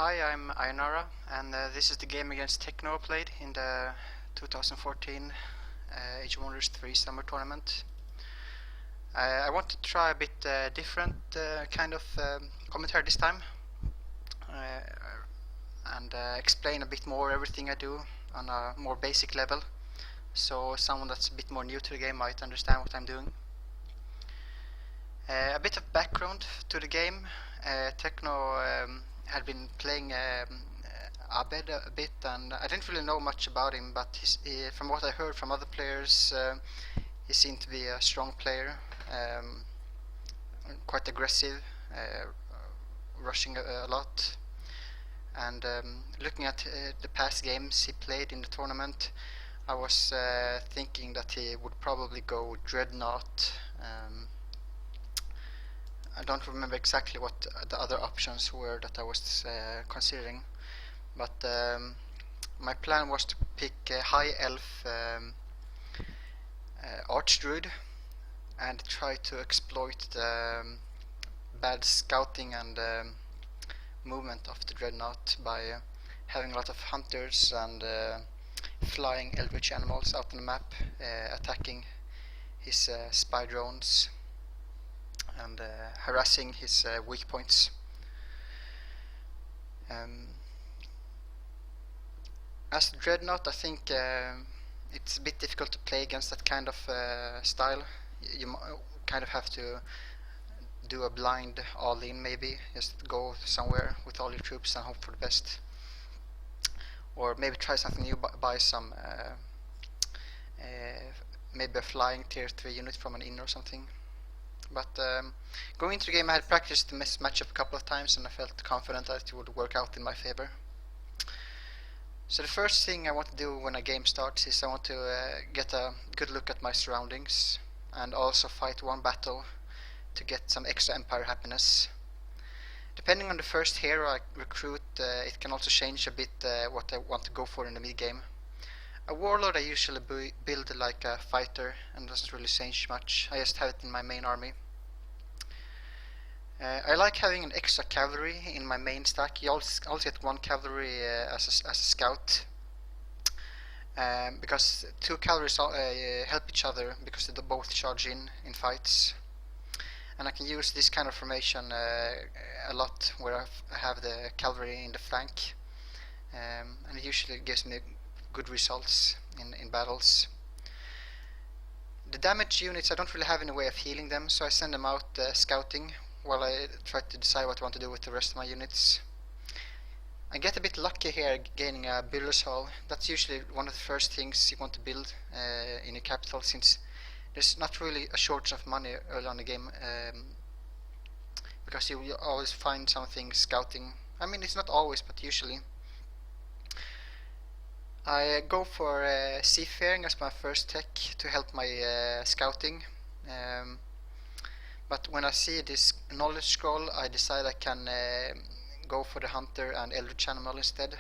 Hi, I'm Ayenara, and this is the game against Techno played in the 2014 AoW3 summer tournament. I want to try a bit different kind of commentary this time, and explain a bit more everything I do on a more basic level, so someone that's a bit more new to the game might understand what I'm doing. A bit of background to the game. Techno had been playing Abed a bit, and I didn't really know much about him, but from what I heard from other players, he seemed to be a strong player, quite aggressive, rushing a lot. And looking at the past games he played in the tournament, I was thinking that he would probably go Dreadnought. I don't remember exactly what the other options were that I was considering, but my plan was to pick a high elf archdruid and try to exploit the bad scouting and movement of the Dreadnought by having a lot of hunters and flying eldritch animals out on the map, attacking his spy drones and harassing his weak points. As Dreadnought, I think it's a bit difficult to play against that kind of style. You kind of have to do a blind all-in, maybe just go somewhere with all your troops and hope for the best, or maybe try something new, buy some maybe a flying tier 3 unit from an inn or something. But going into the game, I had practiced the matchup a couple of times and I felt confident that it would work out in my favor. So the first thing I want to do when a game starts is I want to get a good look at my surroundings and also fight one battle to get some extra Empire happiness. Depending on the first hero I recruit, it can also change a bit what I want to go for in the mid game. A warlord I usually build like a fighter and doesn't really change much. I just have it in my main army. I like having an extra cavalry in my main stack. You also get one cavalry as a scout, because two cavalries help each other because they both charge in fights. And I can use this kind of formation a lot where I have the cavalry in the flank, and it usually gives me good results in battles. The damage units, I don't really have any way of healing them, so I send them out scouting while I try to decide what I want to do with the rest of my units. I get a bit lucky here gaining a builder's hall. That's usually one of the first things you want to build in your capital, since there's not really a shortage of money early on in the game, because you always find something scouting. I mean, it's not always, but usually. I go for seafaring as my first tech to help my scouting, but when I see this knowledge scroll, I decide I can go for the hunter and eldritch animal instead.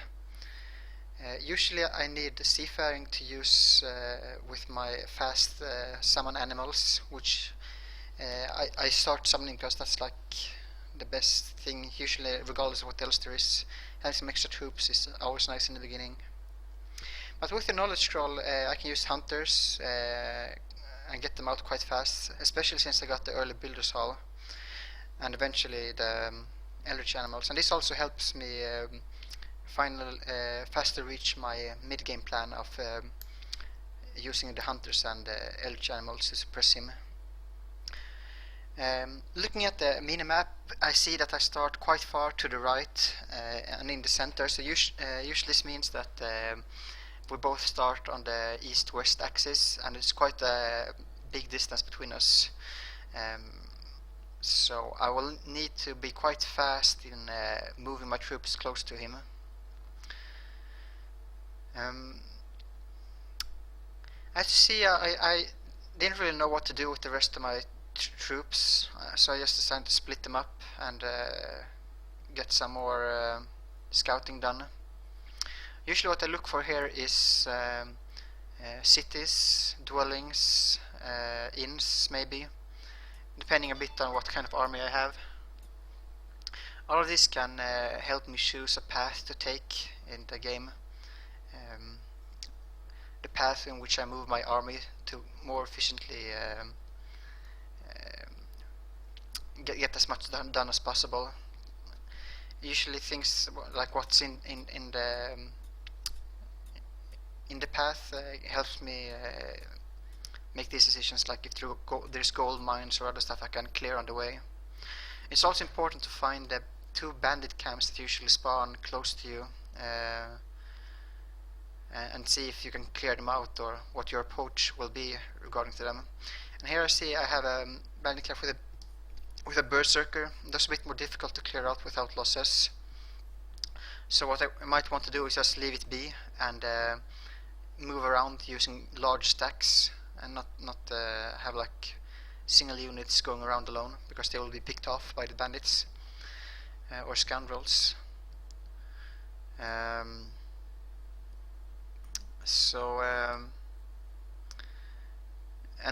Usually I need seafaring to use with my fast summon animals, which I start summoning because that's like the best thing, usually regardless of what else there is. Having some extra troops is always nice in the beginning. But with the knowledge scroll, I can use hunters and get them out quite fast, especially since I got the early builder's hall and eventually the eldritch animals. And this also helps me faster reach my mid-game plan of using the hunters and eldritch animals to suppress him. Looking at the minimap, I see that I start quite far to the right and in the center, so usually this means that we both start on the east-west axis, and it's quite a big distance between us. So I will need to be quite fast in moving my troops close to him. As you see, I didn't really know what to do with the rest of my troops, so I just decided to split them up and get some more scouting done. Usually what I look for here is cities, dwellings, inns maybe, depending a bit on what kind of army I have. All of this can help me choose a path to take in the game. The path in which I move my army to more efficiently get as much done as possible. Usually things like what's in the path helps me make these decisions, like if there's gold mines or other stuff I can clear on the way. It's also important to find the 2 bandit camps that usually spawn close to you and see if you can clear them out or what your approach will be regarding to them. And here I see I have a bandit camp with a berserker. That's a bit more difficult to clear out without losses. So what I might want to do is just leave it be and move around using large stacks and not have like single units going around alone, because they will be picked off by the bandits or scoundrels. And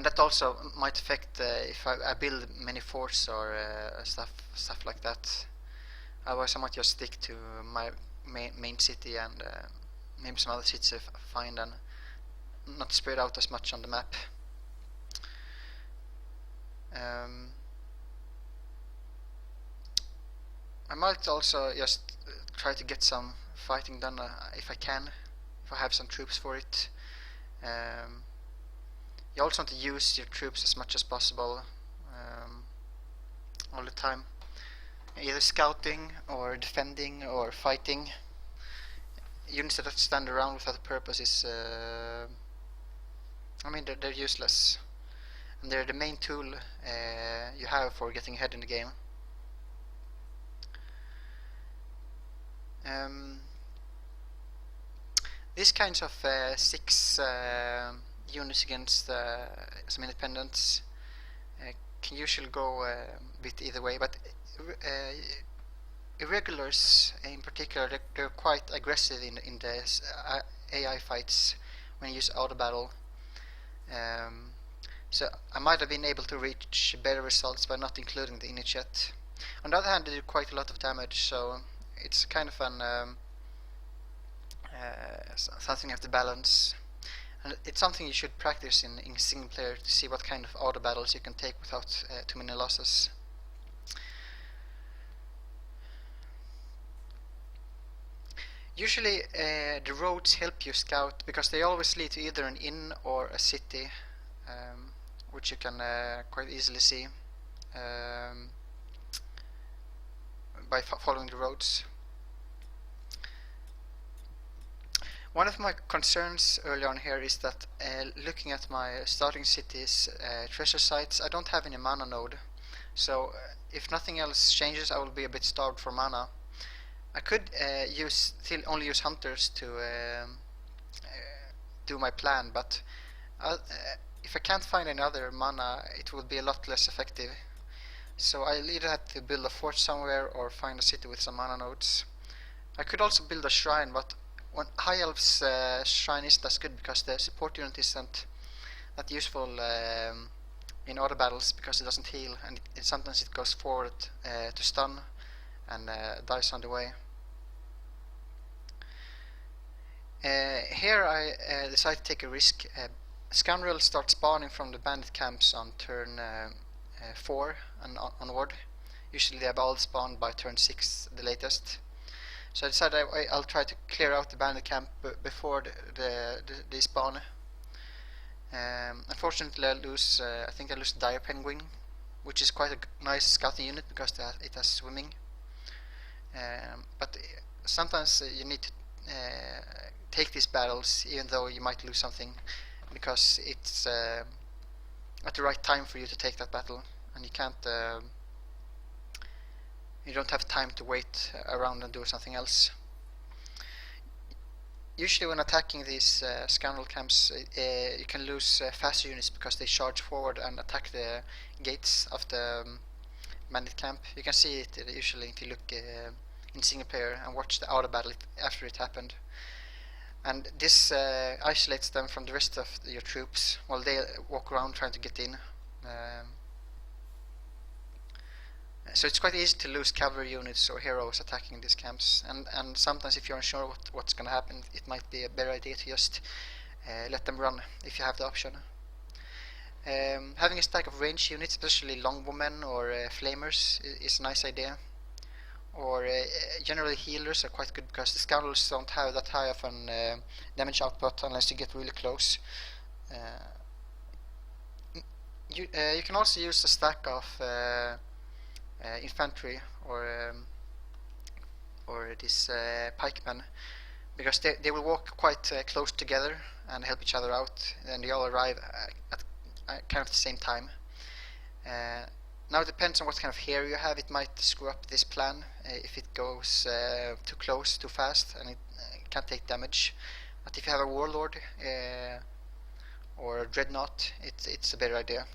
that also might affect if I build many forts or stuff like that. Otherwise I might just stick to my main city and maybe some other cities if I find, and not spread out as much on the map. I might also just try to get some fighting done if I can, if I have some troops for it. You also want to use your troops as much as possible all the time, either scouting or defending or fighting. Units that stand around without a purpose is they're useless, and they're the main tool you have for getting ahead in the game. These kinds of 6 units against some independents can usually go a bit either way, but irregulars in particular, they're quite aggressive in the AI fights when you use auto battle. So I might have been able to reach better results by not including the init yet. On the other hand, they do quite a lot of damage, so it's kind of an something you have to balance. And it's something you should practice in single player to see what kind of auto battles you can take without too many losses. Usually the roads help you scout, because they always lead to either an inn or a city, which you can quite easily see by following the roads. One of my concerns early on here is that looking at my starting city's treasure sites, I don't have any mana node. So if nothing else changes, I will be a bit starved for mana. I could only use hunters to do my plan, but if I can't find any other mana, it will be a lot less effective. So I'll either have to build a fort somewhere or find a city with some mana nodes. I could also build a shrine, but High Elf's shrine isn't as good because the support unit isn't that useful in auto battles, because it doesn't heal, and sometimes it goes forward to stun and dies on the way. Here I decided to take a risk. Scoundrels start spawning from the bandit camps on turn 4 and onward. Usually they have all spawned by turn 6, the latest. So I decided I'll try to clear out the bandit camp before they spawn. Unfortunately I think I lose Dire Penguin, which is quite a nice scouting unit because it has swimming. But sometimes you need to take these battles even though you might lose something, because it's at the right time for you to take that battle, and you can't you don't have time to wait around and do something else. Usually when attacking these scoundrel camps, you can lose faster units because they charge forward and attack the gates of the bandit camp. You can see it usually if you look in single player and watch the auto battle after it happened. And this isolates them from the rest of your troops while they walk around trying to get in. So it's quite easy to lose cavalry units or heroes attacking these camps, and sometimes if you're unsure what's going to happen, it might be a better idea to just let them run if you have the option. Having a stack of range units, especially longbowmen or flamers, is a nice idea. Or generally healers are quite good because the scoundrels don't have that high of an damage output unless you get really close. You can also use a stack of infantry or these pikemen, because they will walk quite close together and help each other out, and they all arrive at kind of the same time. Now it depends on what kind of hero you have. It might screw up this plan if it goes too close, too fast, and it can't take damage. But if you have a warlord or a dreadnought, it's a better idea.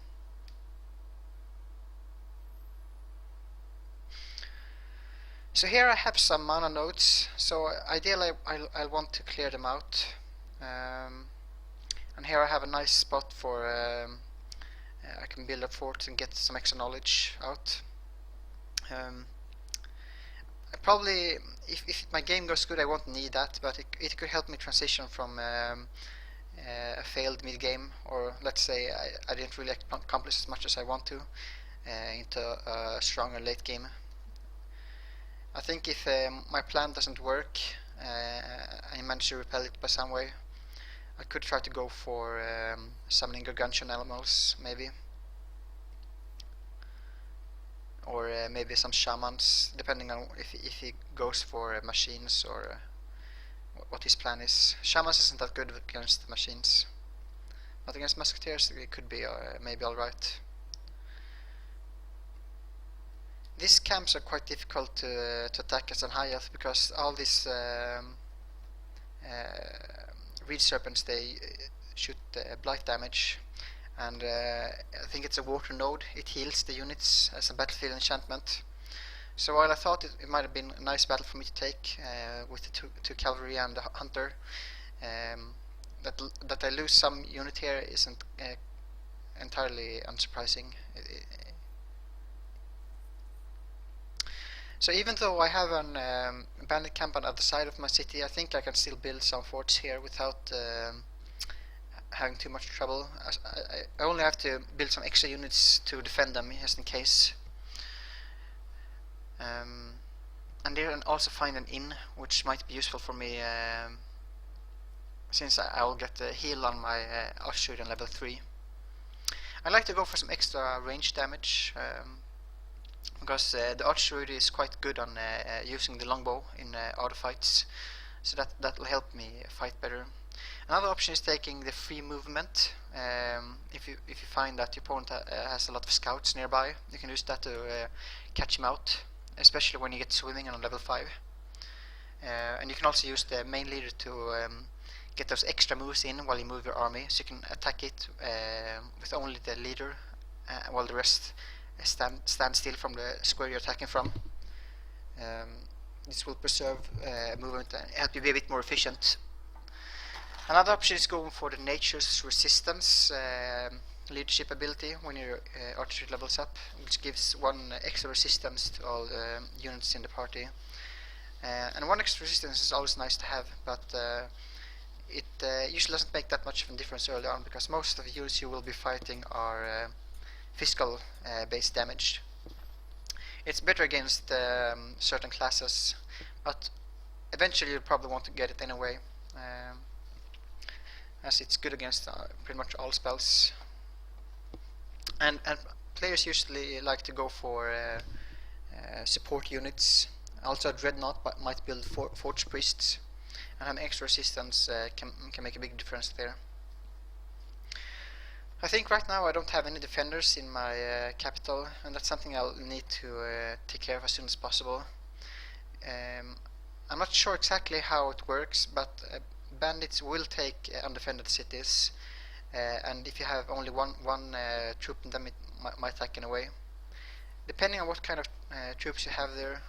So here I have some mana nodes, so ideally I'll want to clear them out. And here I have a nice spot for I can build a fort and get some extra knowledge out. I probably, if my game goes good, I won't need that, but it could help me transition from a failed mid game, or let's say I didn't really accomplish as much as I want to, into a stronger late game. I think if my plan doesn't work, I manage to repel it by some way, I could try to go for summoning gargantuan animals, maybe. Or maybe some shamans, depending on if he goes for machines or what his plan is. Shamans isn't that good against machines, but against musketeers it could be maybe alright. These camps are quite difficult to attack as an high elf, because all these reed serpents, they shoot blight damage, and I think it's a water node. It heals the units as a battlefield enchantment. So while I thought it might have been a nice battle for me to take with the two cavalry and the hunter, that I lose some unit here isn't entirely unsurprising. So even though I have an bandit camp on the other side of my city, I think I can still build some forts here without having too much trouble. I only have to build some extra units to defend them just in case. And there I also find an inn, which might be useful for me, since I will get a heal on my archery on level 3. I like to go for some extra range damage, because the archer is quite good on using the longbow in auto fights, so that will help me fight better. Another option is taking the free movement. If you find that your opponent has a lot of scouts nearby, you can use that to catch him out, especially when you get swimming on level 5. And you can also use the main leader to get those extra moves in while you move your army, so you can attack it with only the leader, while the rest stand still from the square you're attacking from. This will preserve movement and help you be a bit more efficient. Another option is going for the nature's resistance leadership ability when your archery levels up, which gives 1 extra resistance to all units in the party. And 1 extra resistance is always nice to have, but it usually doesn't make that much of a difference early on, because most of the units you will be fighting are physical based damage. It's better against certain classes, but eventually you'll probably want to get it anyway, as it's good against pretty much all spells. And players usually like to go for support units. Also, a dreadnought might build forge priests, and having extra resistance can make a big difference there. I think right now I don't have any defenders in my capital, and that's something I'll need to take care of as soon as possible. I'm not sure exactly how it works, but bandits will take undefended cities, and if you have only one troop in them, it might attack in a way. Depending on what kind of troops you have there,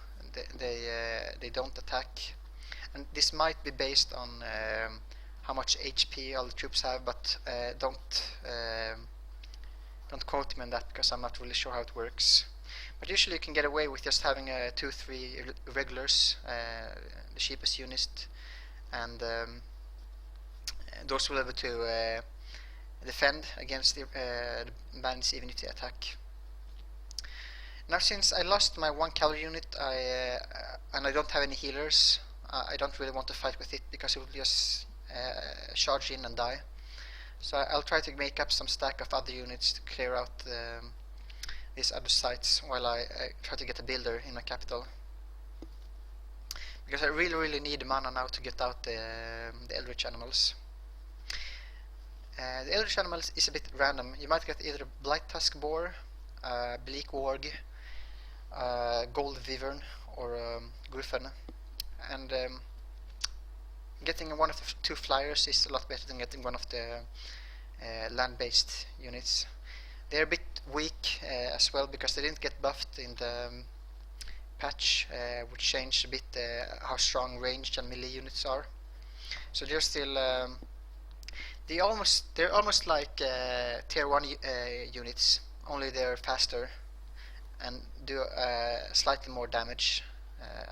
they don't attack, and this might be based on how much HP all the troops have, but don't quote me on that, because I'm not really sure how it works. But usually you can get away with just having 2-3 regulars, the cheapest unit, and those will be able to defend against the bandits even if they attack. Now, since I lost my 1 cavalry unit, and I don't have any healers, I don't really want to fight with it because it will just charge in and die. So I'll try to make up some stack of other units to clear out these other sites while I try to get a builder in my capital. Because I really need mana now to get out the Eldritch animals. The Eldritch animals is a bit random. You might get either a Blight Tusk Boar, Bleak Warg, Gold Wyvern, or Griffin. And getting one of the 2 flyers is a lot better than getting one of the land-based units. They're a bit weak as well because they didn't get buffed in the patch, which changed a bit how strong ranged and melee units are. So they're still they're almost like tier 1 units, only they're faster and do slightly more damage,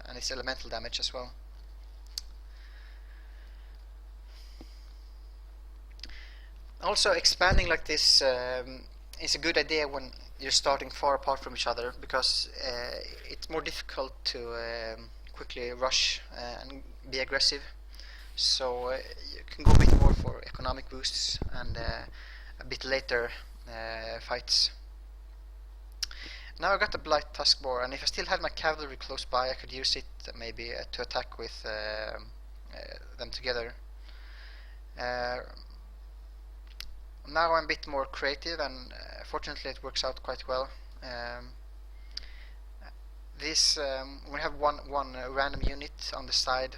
and it's elemental damage as well. Also, expanding like this is a good idea when you're starting far apart from each other, because it's more difficult to quickly rush and be aggressive. So you can go a bit more for economic boosts and a bit later fights. Now I got a Blight Tusk Boar, and if I still had my cavalry close by, I could use it maybe to attack with them together. Now I'm a bit more creative, and fortunately it works out quite well. This we have one random unit on the side.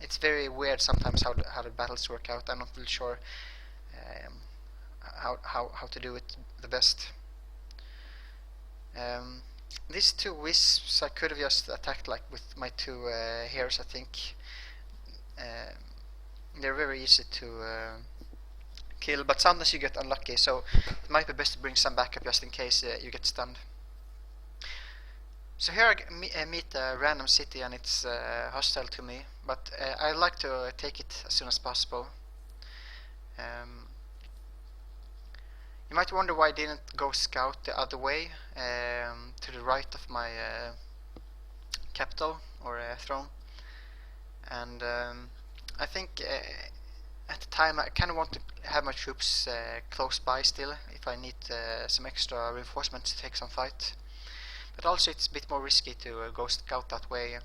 It's very weird sometimes how the battles work out. I'm not really sure how to do it the best. These 2 wisps I could have just attacked like with my 2 heroes, I think. They're very easy to kill, but sometimes you get unlucky, so it might be best to bring some backup just in case you get stunned. So here I meet a random city, and it's hostile to me, but I like to take it as soon as possible. You might wonder why I didn't go scout the other way, to the right of my capital or throne. And I think at the time I kind of want to have my troops close by still, if I need some extra reinforcements to take some fight. But also it's a bit more risky to go scout that way,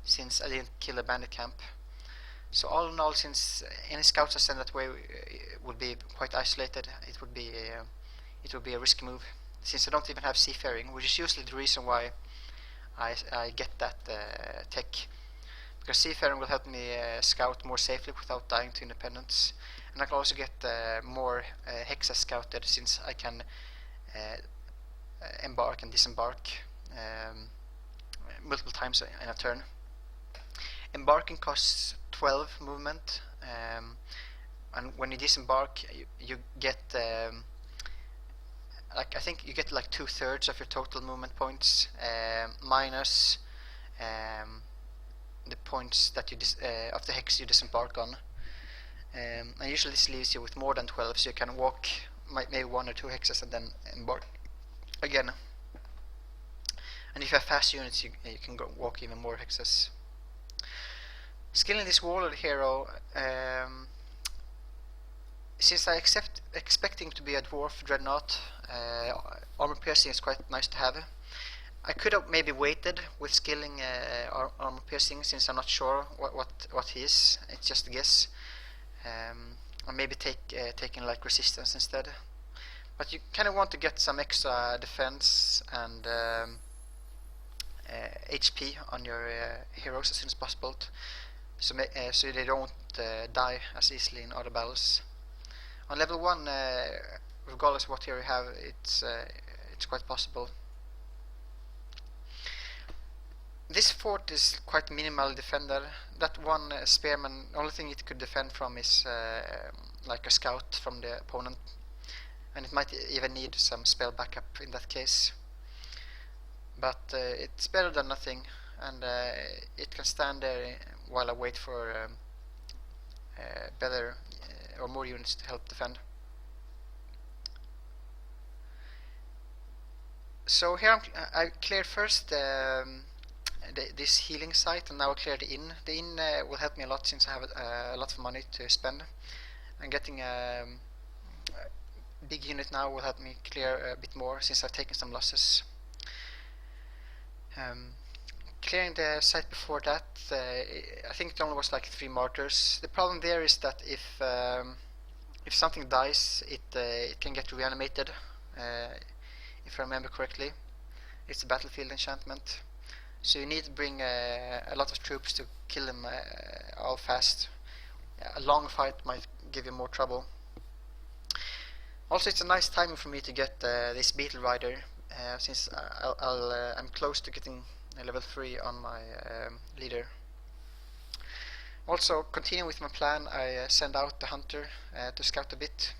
since I didn't kill a bandit camp. So all in all, since any scouts I send that way would be quite isolated, it would be a risky move, since I don't even have seafaring, which is usually the reason why I get that tech. Because seafaring will help me scout more safely without dying to independence, and I can also get more hexes scouted, since I can embark and disembark multiple times in a turn. Embarking costs 12 movement, and when you disembark, you get like I think you get like 2/3 of your total movement points, minus the points that you of the hex you disembark on. And usually this leaves you with more than 12, so you can walk maybe 1 or 2 hexes and then embark again. And if you have fast units, you can walk even more hexes. Skilling this warlord hero, since I expecting to be a dwarf dreadnought, armor piercing is quite nice to have. I could have maybe waited with skilling armor piercing, since I'm not sure what he is. It's just a guess. Or maybe taking like resistance instead. But you kind of want to get some extra defense and HP on your heroes as soon as possible, so they don't die as easily in other battles. On level 1, regardless of what hero you have, it's quite possible. This fort is quite minimally defended. That one spearman, the only thing it could defend from is like a scout from the opponent. and it might even need some spell backup in that case. But it's better than nothing, and it can stand there while I wait for better or more units to help defend. So here I cleared first this healing site, and now I clear the inn. The inn will help me a lot since I have a lot of money to spend. And getting a big unit now will help me clear a bit more since I've taken some losses. Clearing the site before that, I think it only was like 3 martyrs. The problem there is that if something dies, it can get reanimated. If I remember correctly, it's a battlefield enchantment. So you need to bring a lot of troops to kill them all fast. A long fight might give you more trouble. Also, it's a nice timing for me to get this beetle rider, since I'm close to getting level 3 on my leader. Also, continuing with my plan, I send out the hunter to scout a bit.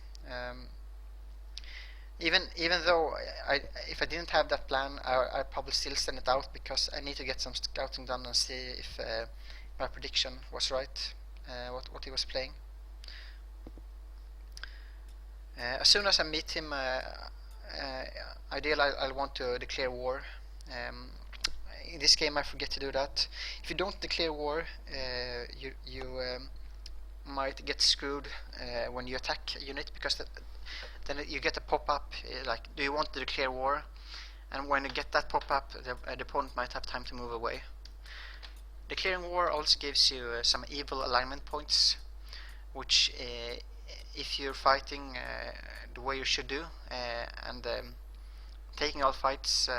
Even though if I didn't have that plan, I'd probably still send it out, because I need to get some scouting done and see if my prediction was right, what he was playing. As soon as I meet him, ideally I'll want to declare war. In this game I forget to do that. If you don't declare war, you might get screwed when you attack a unit, because then you get a pop-up like, do you want to declare war? And when you get that pop-up, the opponent might have time to move away. Declaring war also gives you some evil alignment points, which if you're fighting the way you should do, and taking all fights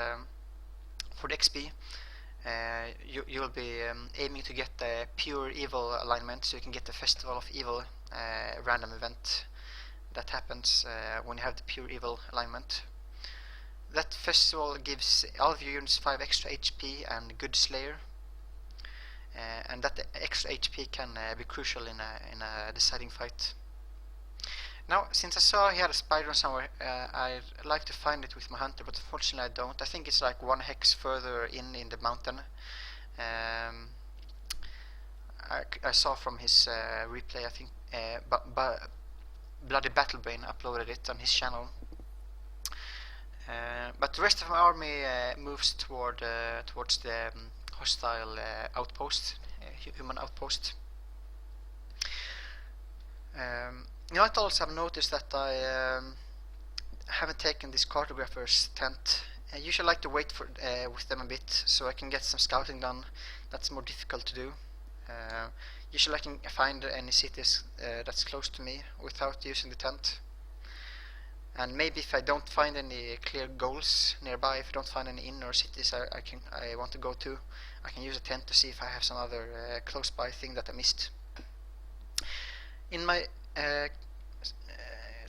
for the XP, you'll be aiming to get the pure evil alignment, so you can get the Festival of Evil random event that happens when you have the pure evil alignment. That festival gives all of your units 5 extra HP and good Slayer, and that extra HP can be crucial in a deciding fight. Now, since I saw he had a spider somewhere, I'd like to find it with my hunter, but unfortunately I don't. I think it's like 1 hex further in the mountain. I saw from his replay, I think, Bloody Battlebrain uploaded it on his channel. But the rest of my army moves towards the hostile outpost, human outpost. You might also have noticed that I haven't taken this cartographer's tent. I usually like to wait with them a bit, so I can get some scouting done. That's more difficult to do. Usually I can find any cities that's close to me without using the tent. And maybe if I don't find any clear goals nearby, if I don't find any inn or cities I want to go to, I can use a tent to see if I have some other close by thing that I missed. In my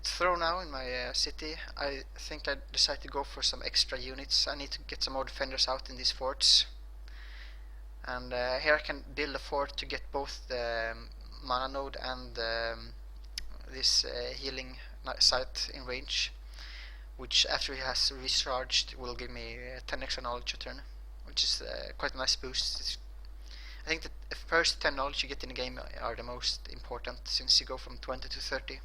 throw now in my city, I think I decide to go for some extra units. I need to get some more defenders out in these forts. And here I can build a fort to get both the mana node and this healing site in range, which after he has recharged will give me 10 extra knowledge a turn, which is quite a nice boost. I think that the first 10 knowledge you get in the game are the most important, since you go from 20 to 30.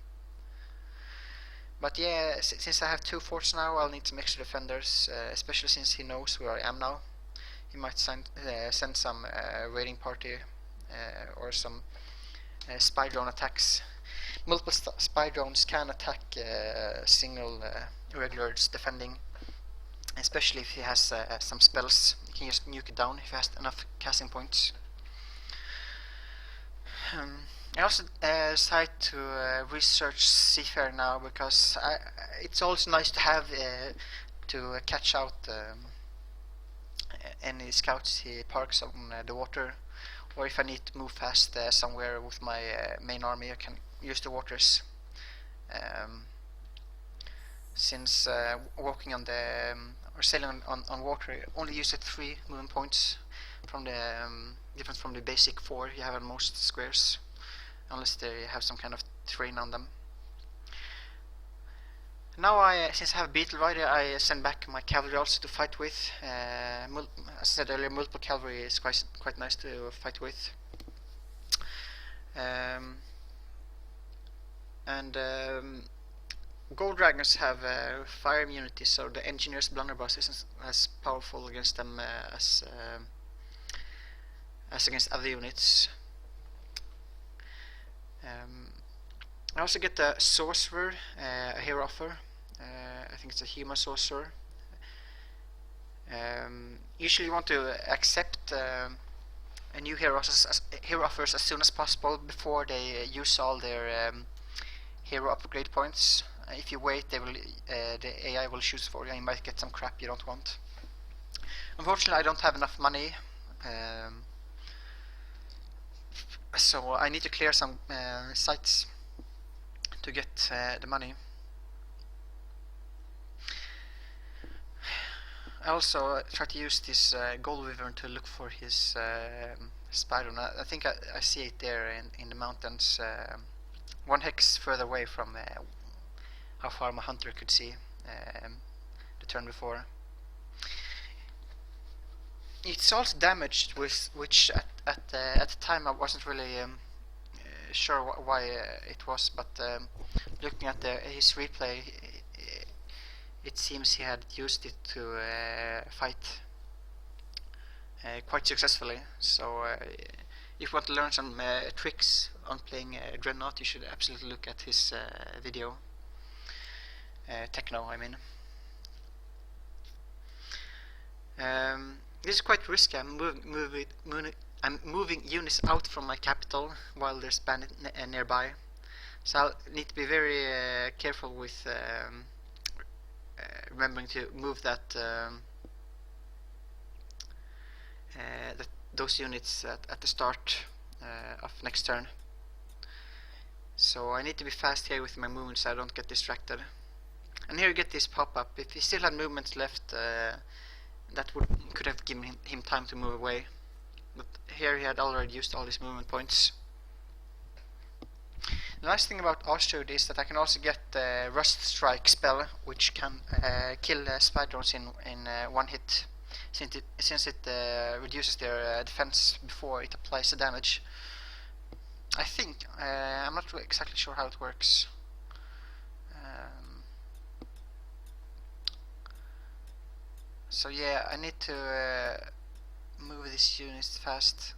But yeah, since I have 2 forts now, I'll need some extra defenders, especially since he knows where I am now. He might send some raiding party or some spy drone attacks. Multiple spy drones can attack single regulars defending, especially if he has some spells. He can just nuke it down if he has enough casting points. I also decided to research Seafarer now, because it's also nice to have to catch out any scouts he parks on the water, or if I need to move fast somewhere with my main army, I can use the waters. Since walking on the or sailing on water only use 3 movement points from the different from the basic 4 you have on most squares, unless they have some kind of terrain on them. Now, since I have Beetle Rider, I send back my cavalry also to fight with. As I said earlier, multiple cavalry is quite nice to fight with. Gold dragons have fire immunity, so the engineer's blunderbuss isn't as powerful against them as against other units. I also get the sorcerer, a hero offer. I think it's a human sorcerer. Usually you want to accept a new hero offers as soon as possible before they use all their hero upgrade points. If you wait, the AI will choose for you, and you might get some crap you don't want. Unfortunately, I don't have enough money, so I need to clear some sites to get the money. I also try to use this gold wyvern to look for his spider. I think I see it there in the mountains, one hex further away from how far my hunter could see the turn before. It's also damaged, which at the time I wasn't really sure why it was, but looking at his replay, it seems he had used it to fight quite successfully. So if you want to learn some tricks on playing Dreadnought, you should absolutely look at his video. Techno, I mean. This is quite risky. I'm moving units out from my capital while there's bandit nearby, so I'll need to be very careful with remembering to move those units at the start of next turn. So I need to be fast here with my movement so I don't get distracted. And here you get this pop-up. If he still had movements left, that could have given him time to move away. But here he had already used all his movement points. The nice thing about Astrud is that I can also get the Rust Strike spell, which can kill spy drones in one hit, since it reduces their defense before it applies the damage. I think, I'm not exactly sure how it works. So yeah, I need to move these units fast,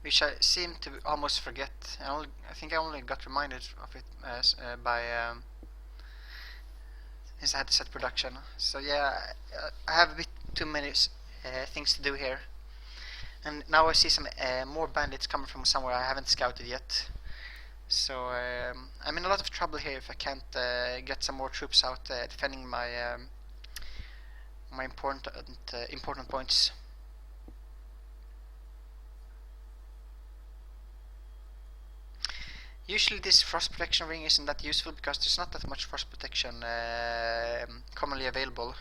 which I seem to almost forget. I think I only got reminded of it by since I had to set production. So yeah, I have a bit too many things to do here, and now I see some more bandits coming from somewhere I haven't scouted yet. So I'm in a lot of trouble here if I can't get some more troops out defending my my important points. Usually this frost protection ring isn't that useful because there's not that much frost protection commonly available.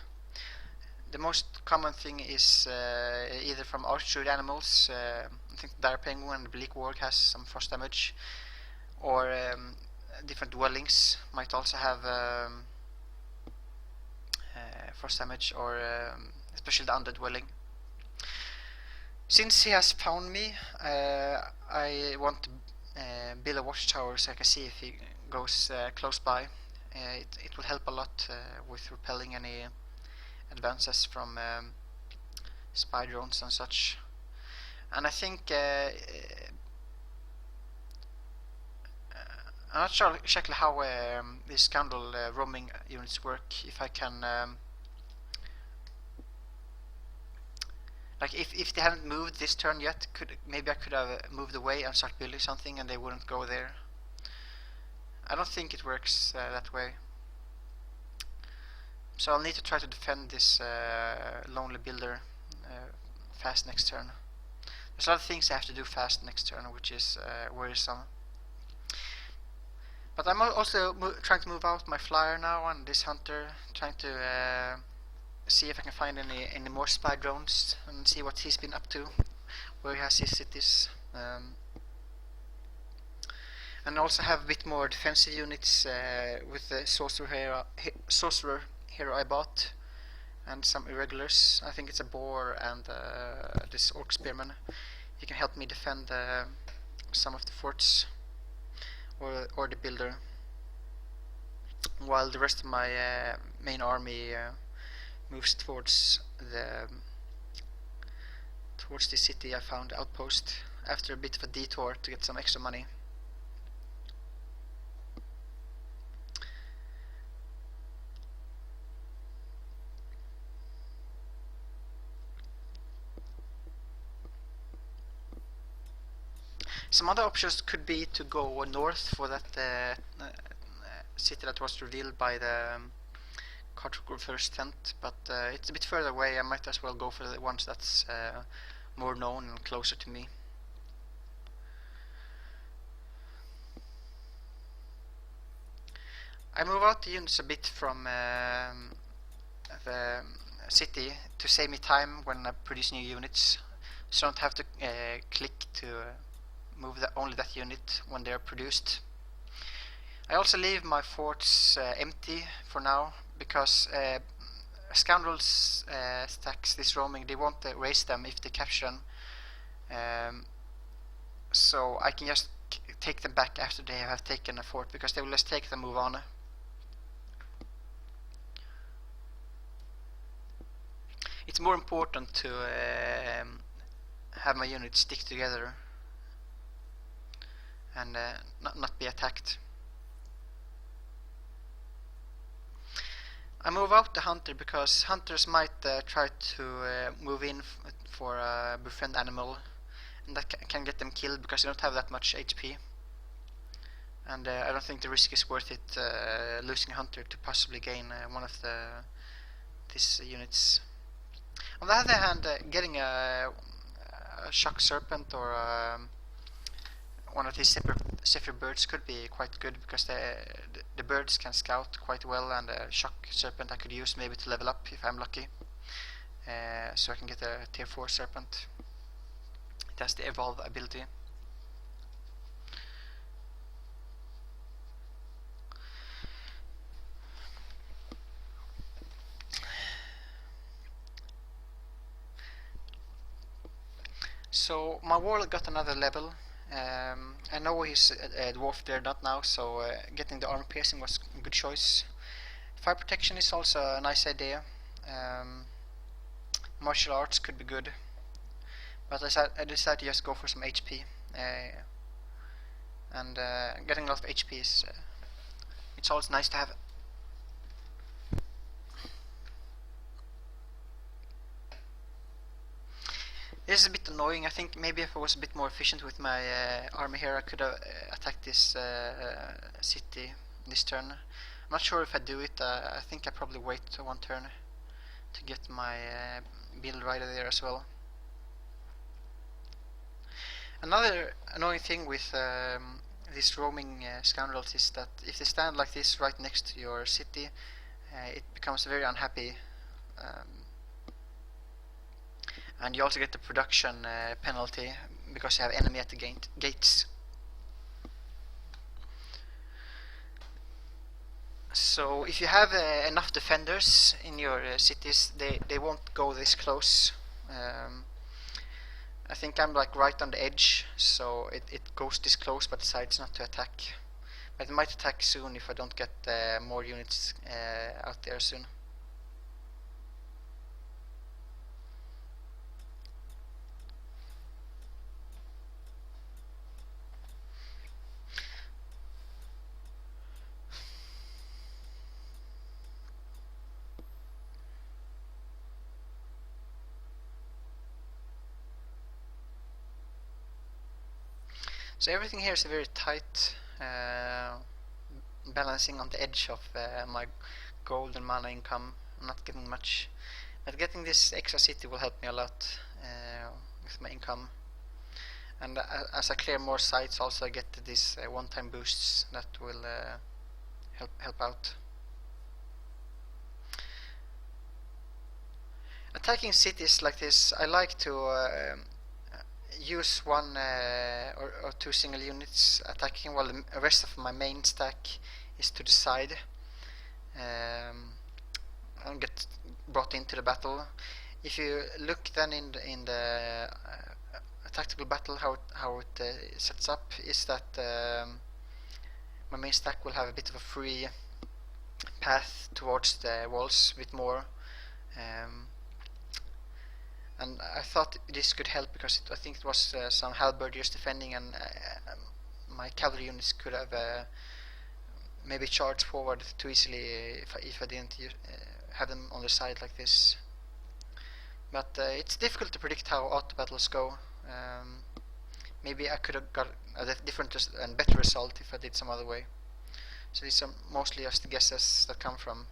The most common thing is either from Astrud animals. I think the Dire Penguin and the Bleak Warg has some frost damage, or different dwellings might also have frost damage, or especially the Undead Dwelling. Since he has found me, I want to build a watchtower so I can see if he goes close by. It will help a lot with repelling any advances from spy drones and such. And I think I'm not sure exactly how these scoundrel roaming units work. If I can like if they hadn't moved this turn yet, maybe I could have moved away and start building something and they wouldn't go there. I don't think it works that way. So I'll need to try to defend this lonely builder fast next turn. There's a lot of things I have to do fast next turn, which is worrisome. But I'm also trying to move out my flyer now and this hunter, trying to see if I can find any more spy drones and see what he's been up to, where he has his cities. I And also have a bit more defensive units with the sorcerer hero I bought, and some irregulars. I think it's a boar and this orc spearman. He can help me defend some of the forts or the builder, while the rest of my main army moves towards the city I found outpost after a bit of a detour to get some extra money. Some other options could be to go north for that city that was revealed by the cartographer's tent, but it's a bit further away. I might as well go for the ones that's more known and closer to me. I move out the units a bit from the city to save me time when I produce new units, so I don't have to click to move only that unit when they are produced. I also leave my forts empty for now, because scoundrels stacks this roaming, they won't erase them if they capture them, so I can just take them back after they have taken a fort, because they will just take them and move on. It's more important to have my units stick together and not be attacked. I move out the hunter because hunters might try to move in for a befriend animal, and that can get them killed because they don't have that much HP. And I don't think the risk is worth it, losing a hunter to possibly gain one of these units. On the other hand, getting a shock serpent or one of these zephyr birds could be quite good, because the birds can scout quite well, and a shock serpent I could use maybe to level up if I'm lucky, so I can get a tier 4 serpent. It has the evolve ability. So my warlock got another level. I know he's a dwarf there not now, so getting the armor piercing was a good choice. Fire protection is also a nice idea. Martial arts could be good, but I decided to just go for some HP, and getting a lot of HP is it's always nice to have. This is a bit annoying. I think maybe if I was a bit more efficient with my army here, I could have attacked this city this turn. I'm not sure if I do it. I think I probably wait one turn to get my build rider there as well. Another annoying thing with these roaming scoundrels is that if they stand like this right next to your city, it becomes very unhappy. And you also get the production penalty because you have enemy at the gates. So if you have enough defenders in your cities, they won't go this close. I think I'm like right on the edge, so it goes this close but decides not to attack. But it might attack soon if I don't get more units out there soon. So everything here is very tight, balancing on the edge of my gold and mana income. I'm not getting much, but getting this extra city will help me a lot with my income. And as I clear more sites, also I get these one-time boosts that will help out. Attacking cities like this, I like to use one or two single units attacking, while the rest of my main stack is to the side and get brought into the battle. If you look then in the tactical battle, how it sets up is that my main stack will have a bit of a free path towards the walls with more. And I thought this could help because I think it was some halberdiers defending, and my cavalry units could have maybe charged forward too easily if I didn't have them on the side like this. But it's difficult to predict how auto battles go. Maybe I could have got a different and better result if I did some other way. So these are mostly just guesses that come from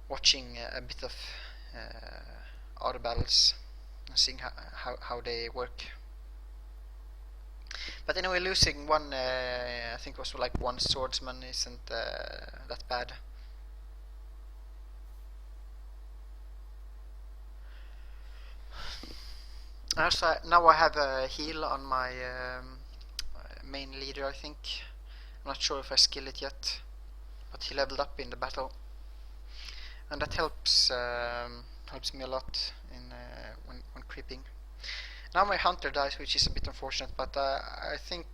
watching a bit of auto battles and seeing how they work. But anyway, losing one, I think it was like one swordsman, isn't that bad. Also, now I have a heal on my main leader, I think. I'm not sure if I skill it yet, but he leveled up in the battle, and that helps me a lot in when creeping. Now my hunter dies, which is a bit unfortunate, but I think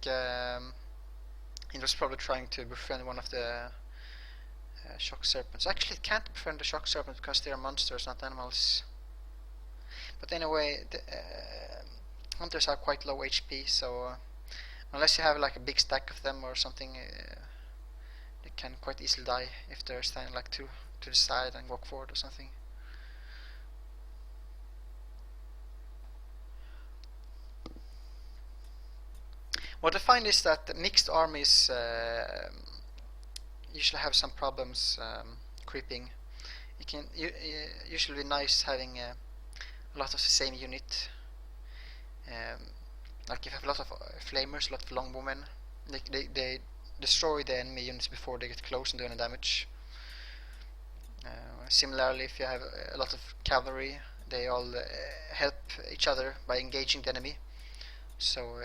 he was probably trying to befriend one of the shock serpents. Actually, it can't befriend the shock serpent because they are monsters, not animals. But anyway, the hunters are quite low HP, so unless you have like a big stack of them or something, they can quite easily die if they're standing like to the side and walk forward or something. What I find is that mixed armies usually have some problems creeping. It can usually be nice having a lot of the same unit. Like if you have a lot of flamers, a lot of longbowmen, they destroy the enemy units before they get close and do any damage. Similarly, if you have a lot of cavalry, they all help each other by engaging the enemy. So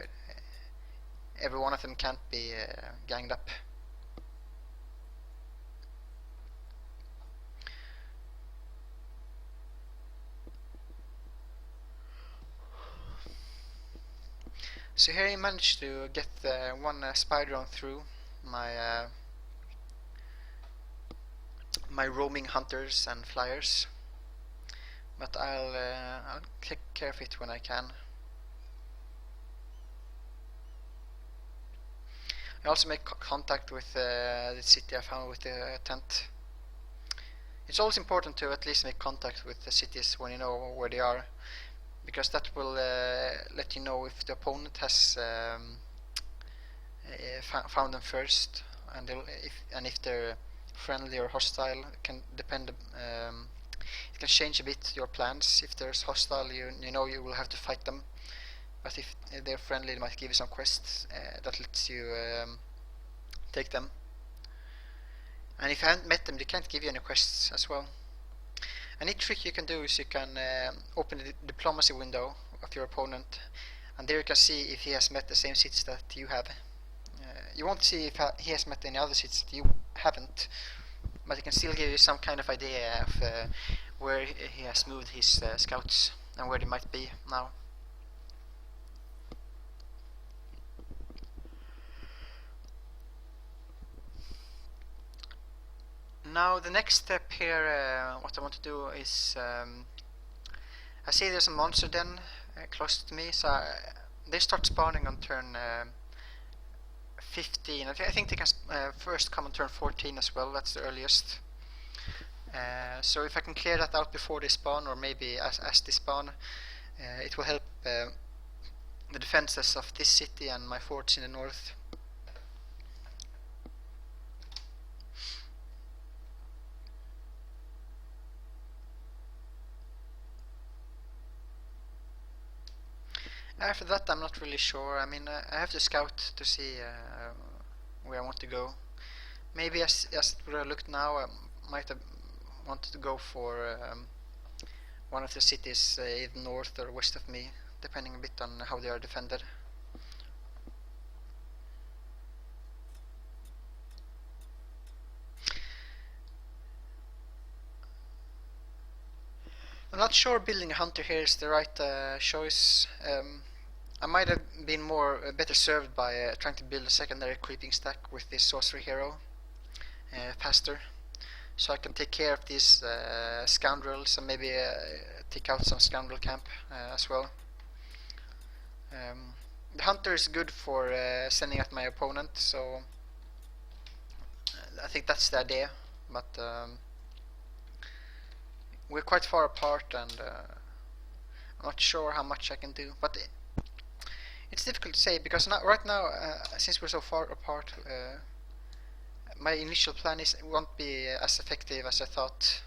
every one of them can't be ganged up. So here I managed to get one spy drone through my my roaming hunters and flyers, but I'll take care of it when I can. I also make contact with the city I found with the tent. It's always important to at least make contact with the cities when you know where they are, because that will let you know if the opponent has found them first, and if they're friendly or hostile. It can depend. It can change a bit your plans. If there's hostile, you know you will have to fight them. But if they're friendly, they might give you some quests that lets you take them. And if you haven't met them, they can't give you any quests as well. A neat trick you can do is you can open the diplomacy window of your opponent, and there you can see if he has met the same cities that you have. You won't see if he has met any other cities that you haven't, but it can still give you some kind of idea of where he has moved his scouts and where they might be now. Now the next step here, what I want to do is, I see there's a monster den close to me, so they start spawning on turn 15. I think they can first come on turn 14 as well, that's the earliest. So if I can clear that out before they spawn, or maybe as they spawn, it will help the defenses of this city and my forts in the north. After that, I'm not really sure. I mean, I have to scout to see where I want to go. Maybe as where I look now, I might have wanted to go for one of the cities either north or west of me, depending a bit on how they are defended. I'm not sure building a hunter here is the right choice. I might have been better served by trying to build a secondary creeping stack with this sorcery hero faster, so I can take care of these scoundrels and maybe take out some scoundrel camp as well. The hunter is good for sending at my opponent, so I think that's the idea, but we're quite far apart, and I'm not sure how much I can do, but it's difficult to say, because right now, since we're so far apart, my initial plan won't be as effective as I thought.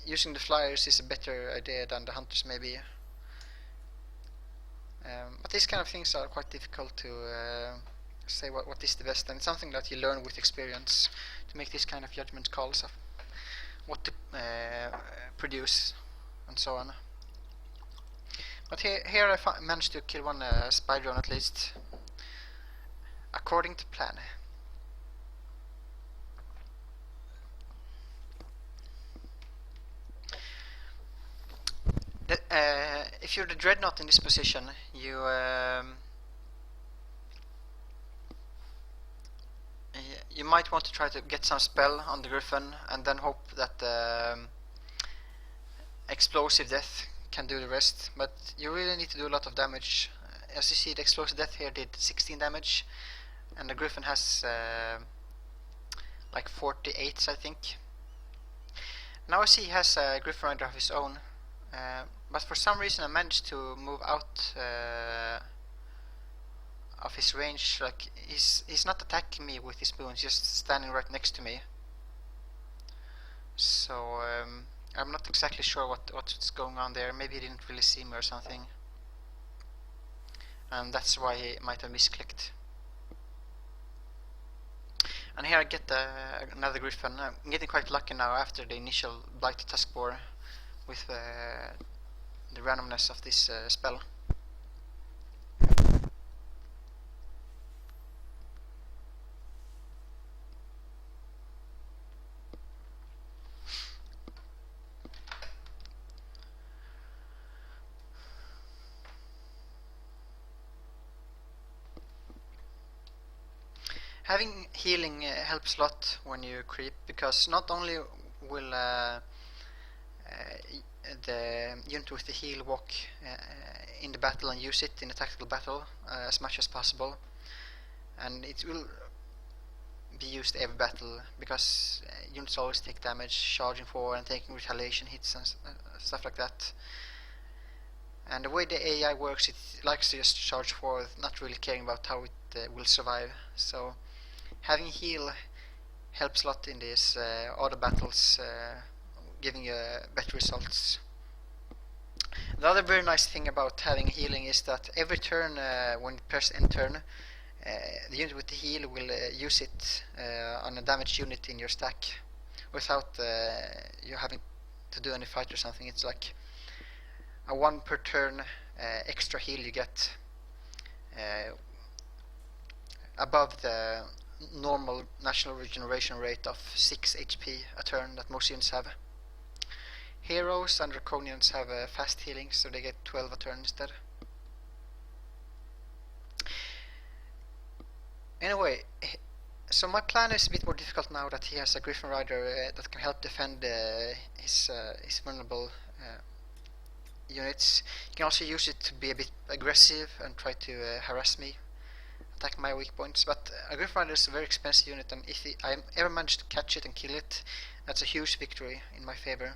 Using the flyers is a better idea than the hunters maybe. But these kind of things are quite difficult to say what is the best, and it's something that you learn with experience to make these kind of judgment calls of what to produce and so on. But here I managed to kill one spy drone at least, according to plan. If you're the dreadnought in this position, you might want to try to get some spell on the Griffin and then hope that explosive death can do the rest, but you really need to do a lot of damage. As you see, the explosive death here did 16 damage, and the Griffin has like 48, I think. Now I see he has a Griffin Rider of his own, but for some reason I managed to move out of his range. Like he's not attacking me with his boons, just standing right next to me. So I'm not exactly sure what's going on there. Maybe he didn't really see me or something, and that's why he might have misclicked. And here I get another Griffin. I'm getting quite lucky now after the initial Blight Tuskboar with the randomness of this spell. Having healing helps a lot when you creep, because not only will the unit with the heal walk in the battle and use it in a tactical battle as much as possible, and it will be used every battle, because units always take damage charging forward and taking retaliation hits and stuff like that. And the way the AI works, it likes to just charge forward, not really caring about how it will survive. So having heal helps a lot in these auto battles, giving you better results. The other very nice thing about having healing is that every turn, when you press end turn, the unit with the heal will use it on a damaged unit in your stack without you having to do any fight or something. It's like a 1 per turn extra heal you get above the normal national regeneration rate of 6 HP a turn that most units have. Heroes and Draconians have fast healing, so they get 12 a turn instead. Anyway, so my plan is a bit more difficult now that he has a Griffin Rider that can help defend his vulnerable units. You can also use it to be a bit aggressive and try to harass me, attack my weak points, but a Griffin Rider is a very expensive unit, and if I ever manage to catch it and kill it, that's a huge victory in my favor.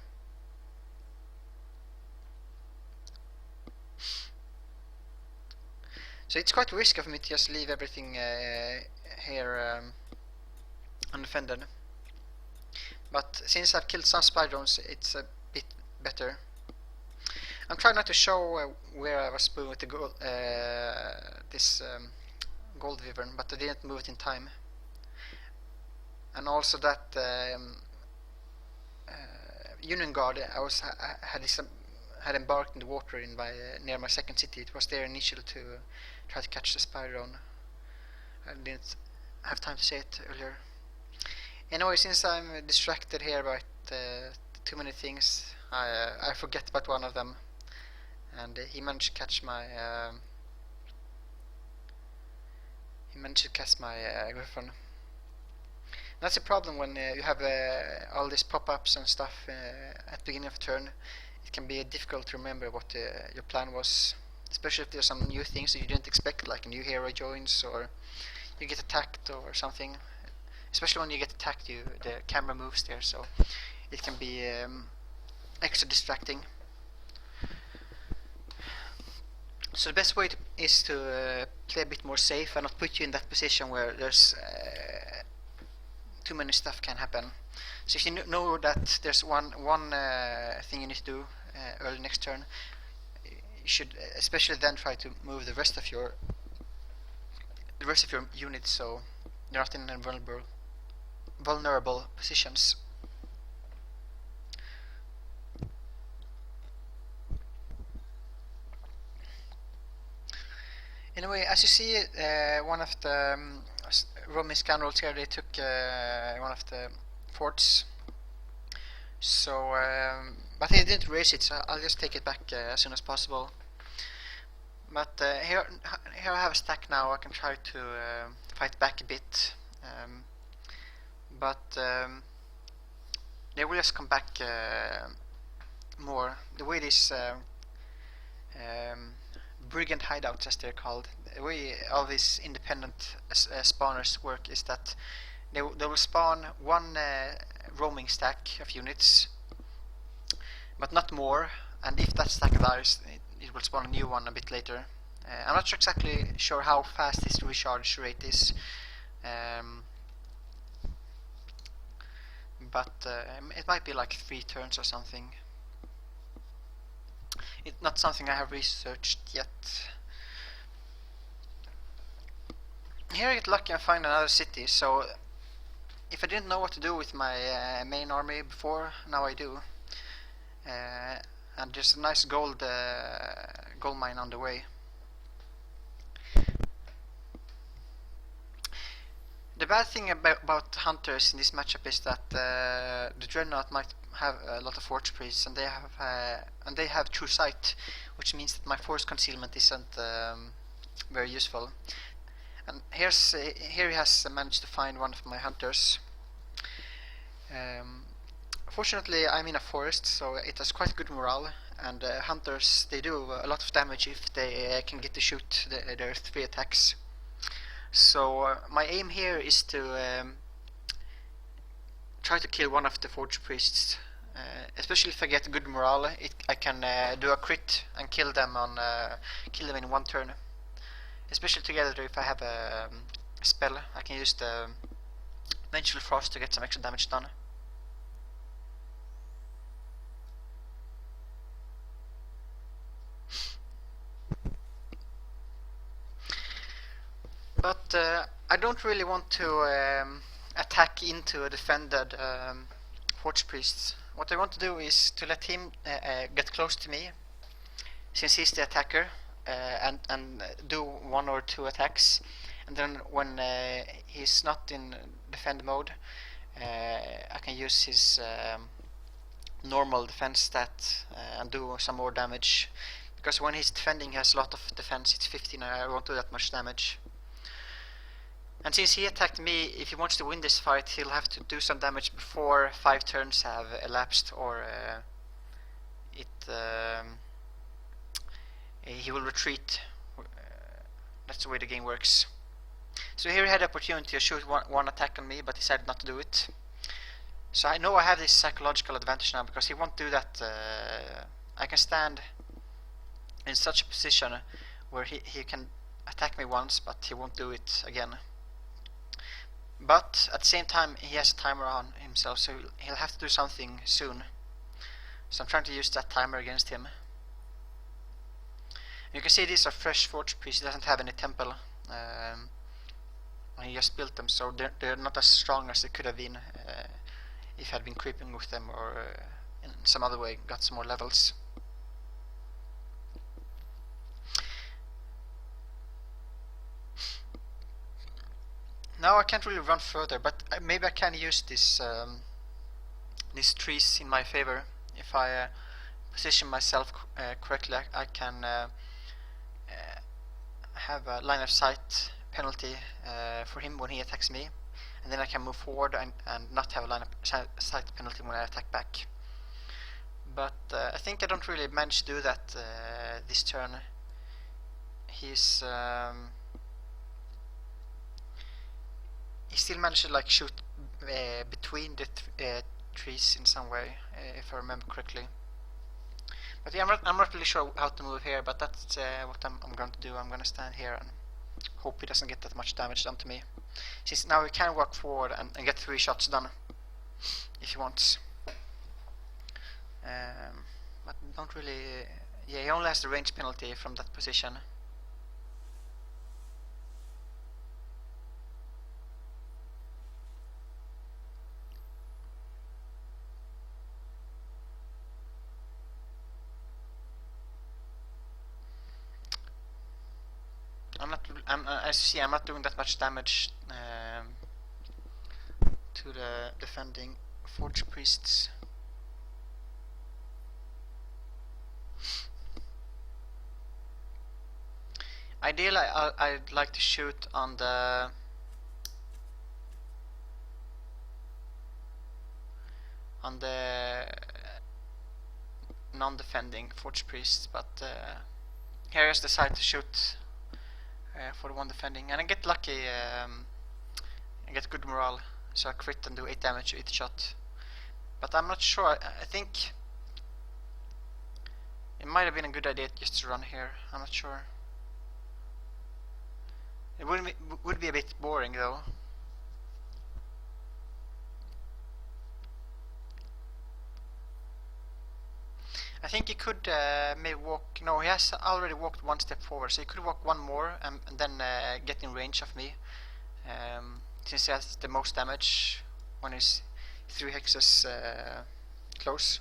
So it's quite risky of me to just leave everything here undefended. But since I've killed some spy drones, it's a bit better. I'm trying not to show where I was spoon with the gold, this gold wyvern, but I didn't move it in time. And also that Union Guard, I had this had embarked in the water in near my second city. It was there initially to try to catch the spy drone. I didn't have time to say it earlier. Anyway, since I'm distracted here by too many things, I forget about one of them, and he managed to catch my Griffon. That's a problem when you have all these pop-ups and stuff at the beginning of a turn. It can be difficult to remember what your plan was, especially if there's some new things that you didn't expect, like a new hero joins or you get attacked or something. Especially when you get attacked, the camera moves there, so it can be extra distracting. So the best way is to play a bit more safe and not put you in that position where there's too many stuff can happen. So if you know that there's one thing you need to do early next turn, you should especially then try to move the rest of your units so you're not in vulnerable positions. Anyway, as you see, one of the Roman scoundrels here, they took one of the forts. So, but he didn't raise it, so I'll just take it back as soon as possible. But here I have a stack now. I can try to fight back a bit, but they will just come back more. The way this brigand hideouts, as they're called, the way all these independent spawners work is that they will spawn one roaming stack of units, but not more, and if that stack dies, it will spawn a new one a bit later. I'm not exactly sure how fast this recharge rate is, but it might be like 3 turns or something. It's not something I have researched yet. Here I get lucky and find another city, so if I didn't know what to do with my main army before, now I do. And there's a nice gold mine on the way. The bad thing about hunters in this matchup is that the Dreadnought might have a lot of forge priests, and they have true sight, which means that my force concealment isn't very useful. And here he has managed to find one of my hunters. Fortunately, I'm in a forest, so it has quite good morale, and hunters, they do a lot of damage if they can get to shoot their 3 attacks. So my aim here is to try to kill one of the forge priests. Especially if I get good morale, I can do a crit and kill them in 1 turn. Especially together, if I have a spell, I can use the Vengeful Frost to get some extra damage done. But I don't really want to attack into a defended Forge Priest. What I want to do is to let him get close to me, since he's the attacker, and do 1 or 2 attacks. And then when he's not in defend mode, I can use his normal defense stat and do some more damage. Because when he's defending, he has a lot of defense. It's 15, and I won't do that much damage. And since he attacked me, if he wants to win this fight, he'll have to do some damage before 5 turns have elapsed, or he will retreat. That's the way the game works. So here he had the opportunity to shoot one attack on me, but decided not to do it. So I know I have this psychological advantage now, because he won't do that. I can stand in such a position where he can attack me once, but he won't do it again. But at the same time, he has a timer on himself, so he'll have to do something soon. So I'm trying to use that timer against him. You can see these are fresh forge priests. He doesn't have any temple. He just built them, so they're not as strong as they could have been if I had been creeping with them, or in some other way got some more levels. Now I can't really run further, but maybe I can use this these trees in my favor. If I position myself correctly, I can have a line of sight penalty for him when he attacks me, and then I can move forward and not have a line of sight penalty when I attack back. But I think I don't really manage to do that this turn. He's he still managed to like shoot between the trees in some way, if I remember correctly. But yeah, I'm not really sure how to move here, but that's what I'm going to do. I'm going to stand here and hope he doesn't get that much damage done to me. Since now he can walk forward and get 3 shots done if he wants. But don't really. Yeah, he only has the range penalty from that position. As you see, I'm not doing that much damage to the defending Forge Priests. Ideally, I'd like to shoot on the non-defending Forge Priests, but here is the side to shoot for the one defending, and I get lucky. I get good morale, so I crit and do 8 damage to each shot. But I'm not sure. I think it might have been a good idea just to run here. I'm not sure. It would be a bit boring though. I think he could maybe walk. No, he has already walked 1 step forward, so he could walk 1 more and then get in range of me. Since he has the most damage when he's 3 hexes close.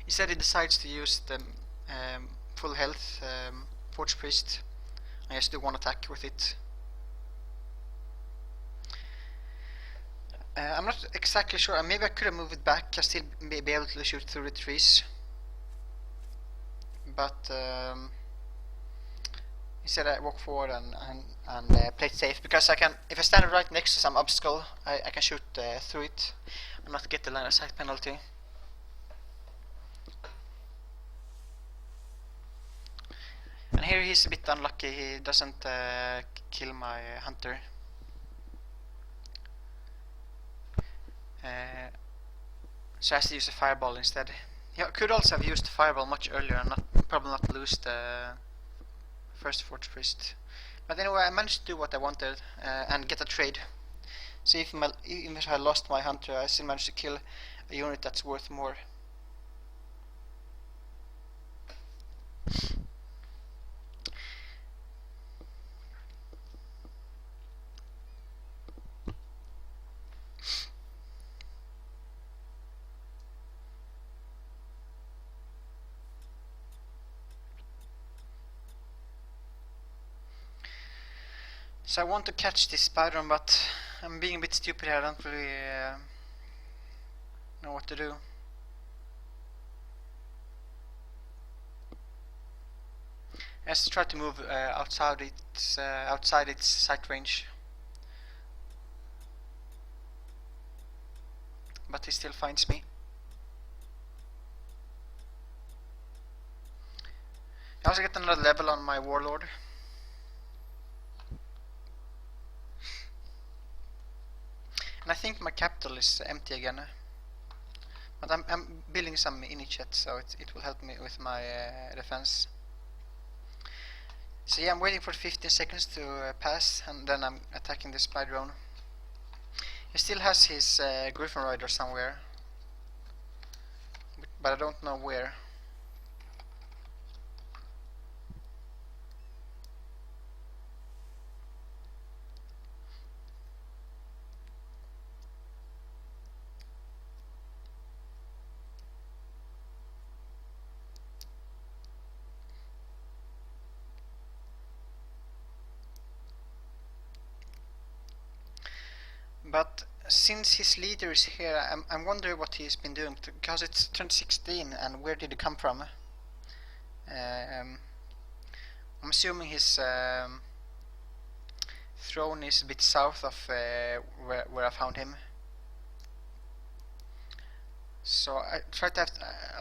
Instead, he decides to use the full health Forge Priest. I just do 1 attack with it. I'm not exactly sure. Maybe I could have moved it back. I still may be able to shoot through the trees. But instead, I walk forward and play it safe, because I can. If I stand right next to some obstacle, I can shoot through it and not get the line of sight penalty. And here he's a bit unlucky. He doesn't kill my hunter. So I has to use a fireball instead. He could also have used the fireball much earlier and probably not lose the first Forge Priest. But anyway, I managed to do what I wanted and get a trade. So even if I lost my hunter, I still managed to kill a unit that's worth more. So I want to catch this spider, but I'm being a bit stupid here. I don't really know what to do. I just try to move outside its sight range, but he still finds me. I also get another level on my warlord. And I think my capital is empty again, but I'm building some initiates, so it will help me with my defense. So yeah, I'm waiting for 15 seconds to pass, and then I'm attacking the spy drone. He still has his Griffin Rider somewhere, but I don't know where. But since his leader is here, I'm wondering what he's been doing, because it's turned 16, and where did he come from? I'm assuming his throne is a bit south of where I found him. So I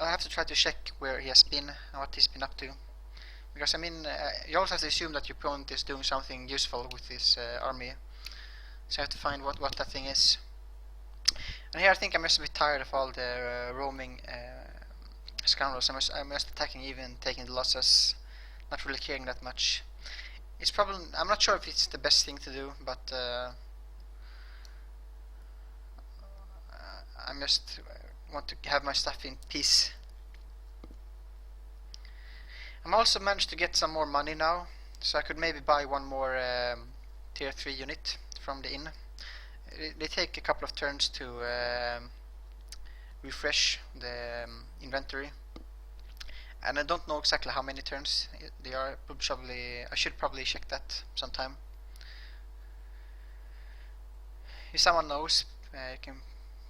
have to try to check where he has been and what he's been up to. Because I mean, you also have to assume that your opponent is doing something useful with his army. So I have to find what that thing is. And here I think I'm just a bit tired of all the roaming scoundrels. I'm just attacking, even taking the losses, not really caring that much. It's probably, I'm not sure if it's the best thing to do, but I just want to have my stuff in peace. I'm also managed to get some more money now, so I could maybe buy one more tier 3 unit from the inn. They take a couple of turns to refresh the inventory, and I don't know exactly how many turns they are. I should probably check that sometime. If someone knows, you can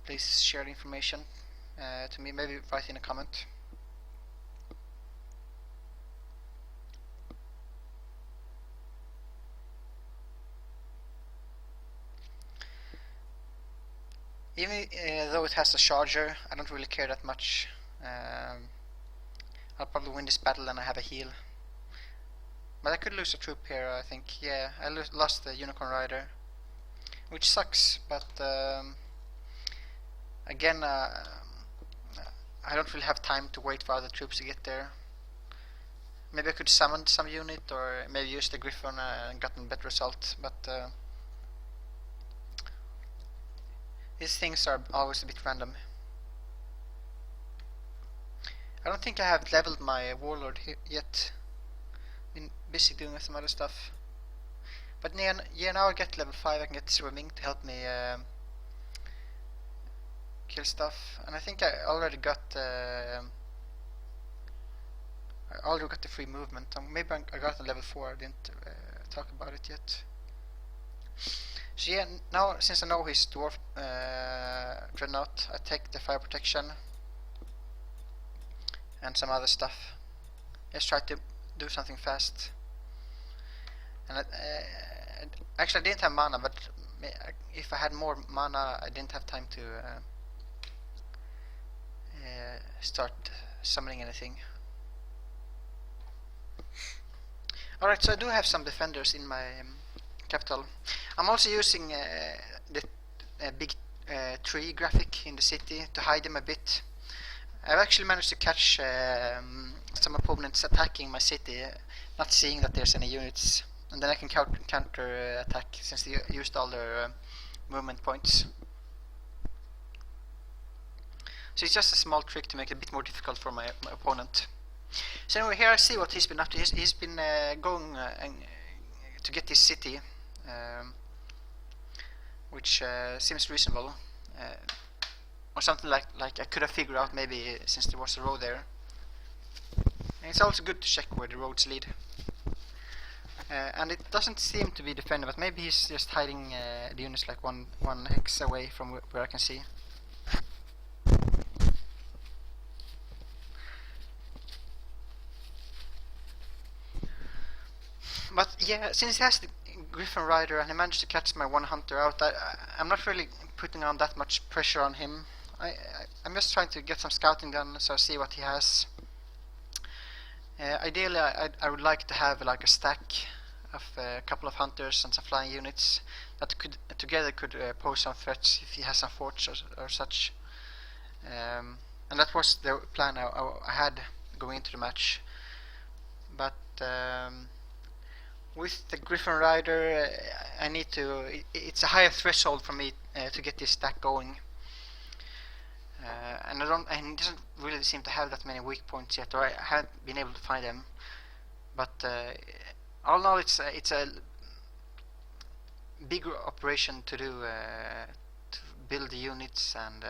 please share the information to me, maybe write in a comment. Even though it has a charger, I don't really care that much. I'll probably win this battle and I have a heal. But I could lose a troop here, I think. Yeah, I lost the Unicorn Rider, which sucks, but again, I don't really have time to wait for other troops to get there. Maybe I could summon some unit, or maybe use the Griffon and gotten a better result, but these things are always a bit random. I don't think I have leveled my warlord yet. Been busy doing some other stuff. But yeah, now I get level 5, I can get swimming to help me kill stuff. And I think I already got the free movement. Maybe I got it level 4, I didn't talk about it yet. So yeah, now since I know his dwarf dreadnought, I take the fire protection and some other stuff. Just try to do something fast. And actually I didn't have mana, but if I had more mana I didn't have time to start summoning anything. Alright, so I do have some defenders in my capital. I'm also using the big tree graphic in the city to hide them a bit. I've actually managed to catch some opponents attacking my city, not seeing that there's any units, and then I can counter attack since they used all their movement points. So it's just a small trick to make it a bit more difficult for my opponent. So anyway, here I see what he's been up to. He's been going to get this city, which seems reasonable, or something like I could have figured out maybe since there was a road there. And it's also good to check where the roads lead. And it doesn't seem to be defended, but maybe he's just hiding the units like one hex away from where I can see. But yeah, since he has the Griffon Rider and he managed to catch my one hunter out, I'm not really putting on that much pressure on him. I'm just trying to get some scouting done, so I see what he has. Ideally, I would like to have like a stack of a couple of hunters and some flying units that together could pose some threats if he has some forts or such. And that was the plan I had going into the match. But with the Griffon Rider, I need to. It's a higher threshold for me to get this stack going. And it doesn't really seem to have that many weak points yet, or I haven't been able to find them. But all in all, it's a bigger operation to do to build the units and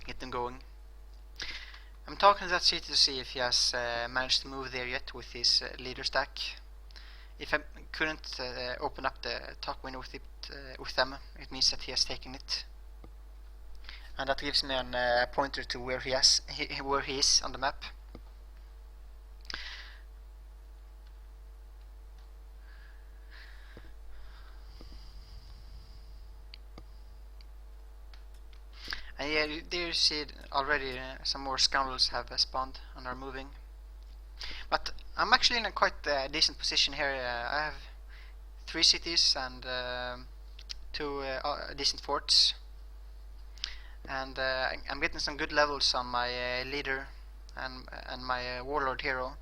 get them going. I'm talking to that city to see if he has managed to move there yet with his leader stack. If I couldn't open up the talk window with them, it means that he has taken it, and that gives me a pointer to where he is on the map. And yeah, there you see already some more scoundrels have spawned and are moving. But I'm actually in a quite decent position here. I have 3 cities and 2 decent forts, and I'm getting some good levels on my leader and my warlord hero.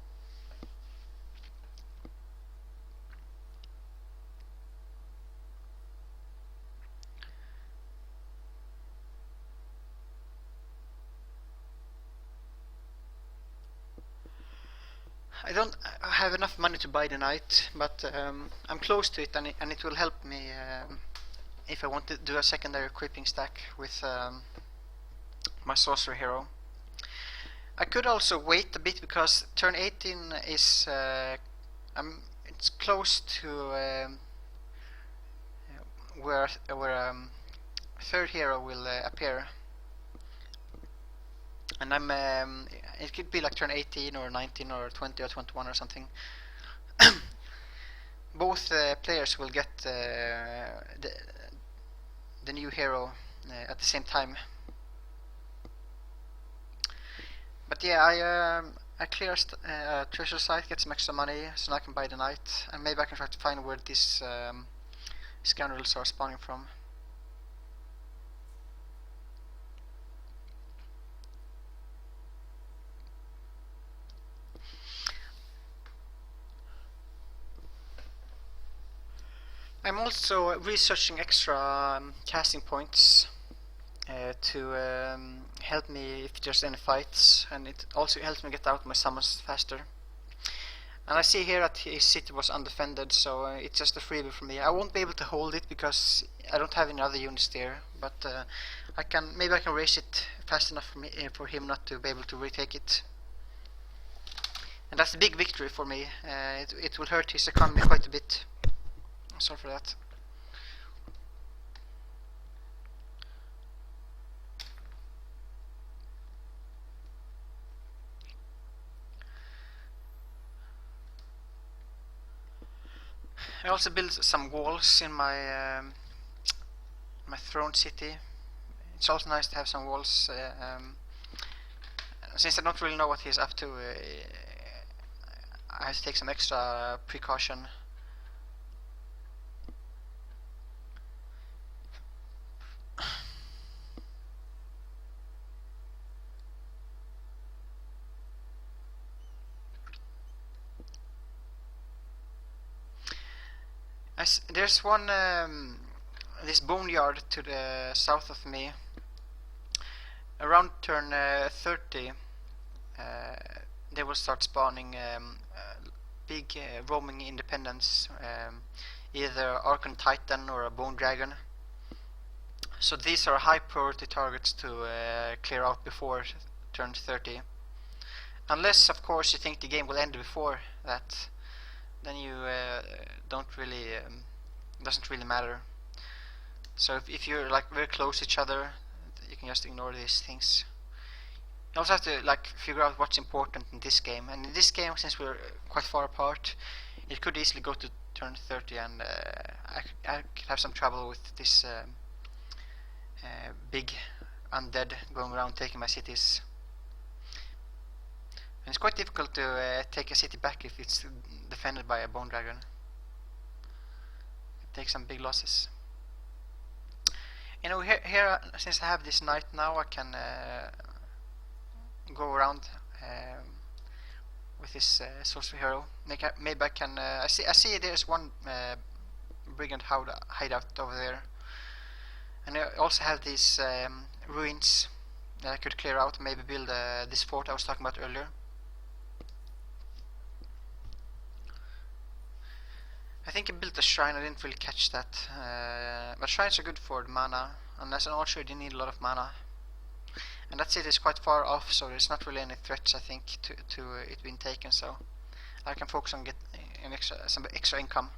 I don't have enough money to buy the knight, but I'm close to it, and it will help me if I want to do a secondary equipping stack with my sorcerer hero. I could also wait a bit because turn 18 is it's close to where third hero will appear, and it could be like turn 18 or 19 or 20 or 21 or something. Both players will get the new hero at the same time. But yeah, I clear treasure site, get some extra money, so now I can buy the knight, and maybe I can try to find where these scoundrels are spawning from. I'm also researching extra casting points to help me if there's any fights, and it also helps me get out my summons faster. And I see here that his city was undefended, so it's just a freebie for me. I won't be able to hold it because I don't have any other units there, but maybe I can raise it fast enough for him not to be able to retake it. And that's a big victory for me. It will hurt his economy quite a bit. Sorry for that. I also built some walls in my my throne city. It's also nice to have some walls. Since I don't really know what he's up to, I have to take some extra precaution. There's one this boneyard to the south of me. Around turn 30, they will start spawning big roaming independents, either Archon Titan or a Bone Dragon. So these are high priority targets to clear out before turn 30. Unless, of course, you think the game will end before that, then you doesn't really matter. So if you're like very close to each other, you can just ignore these things. You also have to like figure out what's important in this game. And in this game, since we're quite far apart, it could easily go to turn 30, and I could have some trouble with this big undead going around taking my cities. And it's quite difficult to take a city back if it's defended by a bone dragon. It takes some big losses. You know, here since I have this knight now, I can go around with this sorcerer hero. Maybe I can. I see there's one brigand hideout over there, and I also have these ruins that I could clear out. Maybe build this fort I was talking about earlier. I think I built a shrine. I didn't really catch that, but shrines are good for the mana. And as an archer, you need a lot of mana. And that city is quite far off, so there's not really any threats, I think, to it being taken. So I can focus on some extra income.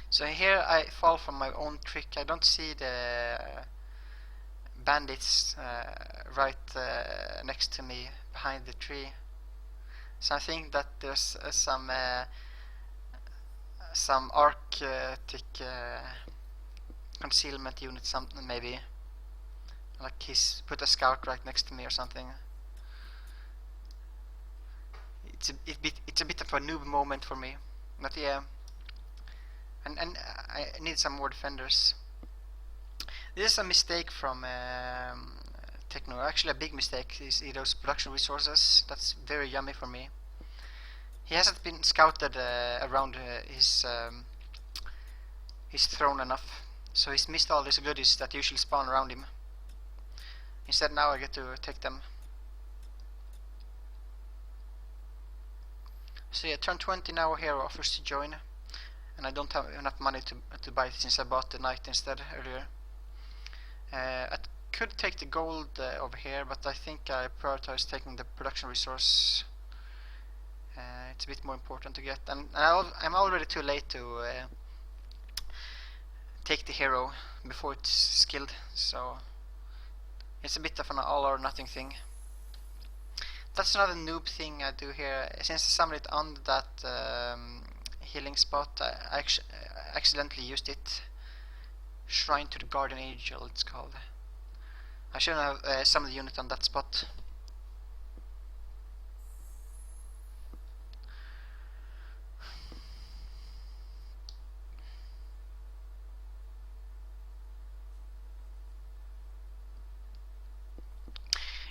So here I fall from my own trick. I don't see the bandits right next to me behind the tree. So I think that there's some Arctic concealment unit, something maybe. Like he's put a scout right next to me or something. It's a bit of a noob moment for me, but yeah. And I need some more defenders. This is a mistake from Techno. Actually, a big mistake is those production resources. That's very yummy for me. He hasn't been scouted around his throne enough, so he's missed all these goodies that usually spawn around him. Instead, now I get to take them. So yeah, turn 20 now. Hero offers to join, and I don't have enough money to buy it since I bought the knight instead earlier. I could take the gold over here, but I think I prioritize taking the production resource. It's a bit more important to get, and I'm already too late to take the hero before it's skilled, so it's a bit of an all or nothing thing. That's another noob thing I do here. Since I summoned it on that healing spot, I accidentally used it. Shrine to the Guardian Angel, it's called. I shouldn't have summoned the unit on that spot.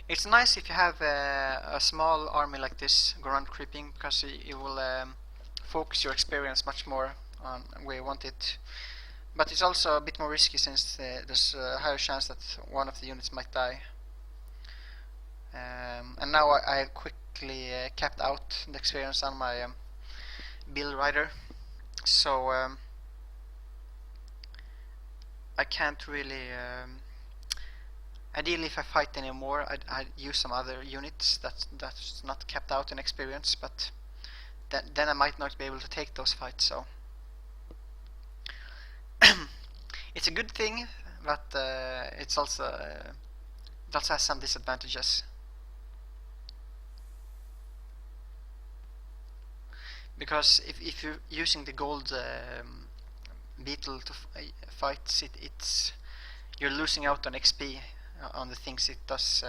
It's nice if you have a small army like this go around creeping, because you will focus your experience much more on where you want it. But it's also a bit more risky since there's a higher chance that one of the units might die. And now I quickly capped out the experience on my Bill Rider, so I can't really. Ideally, if I fight anymore, I'd use some other units that's not capped out in experience, but then I might not be able to take those fights. So it's a good thing, but it also has some disadvantages. Because if you're using the gold beetle to fight, you're losing out on XP on the things it does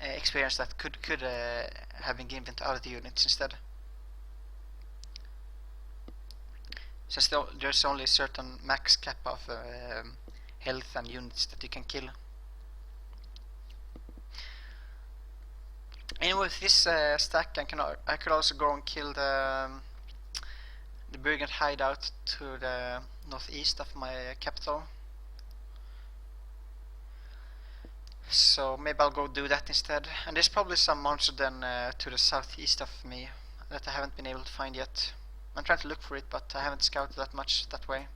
experience that could have been given to other units instead. So there's only a certain max cap of health and units that you can kill. Anyway, with this stack, I could also go and kill the brigand hideout to the northeast of my capital. So maybe I'll go do that instead. And there's probably some monster then to the southeast of me that I haven't been able to find yet. I'm trying to look for it, but I haven't scouted that much that way.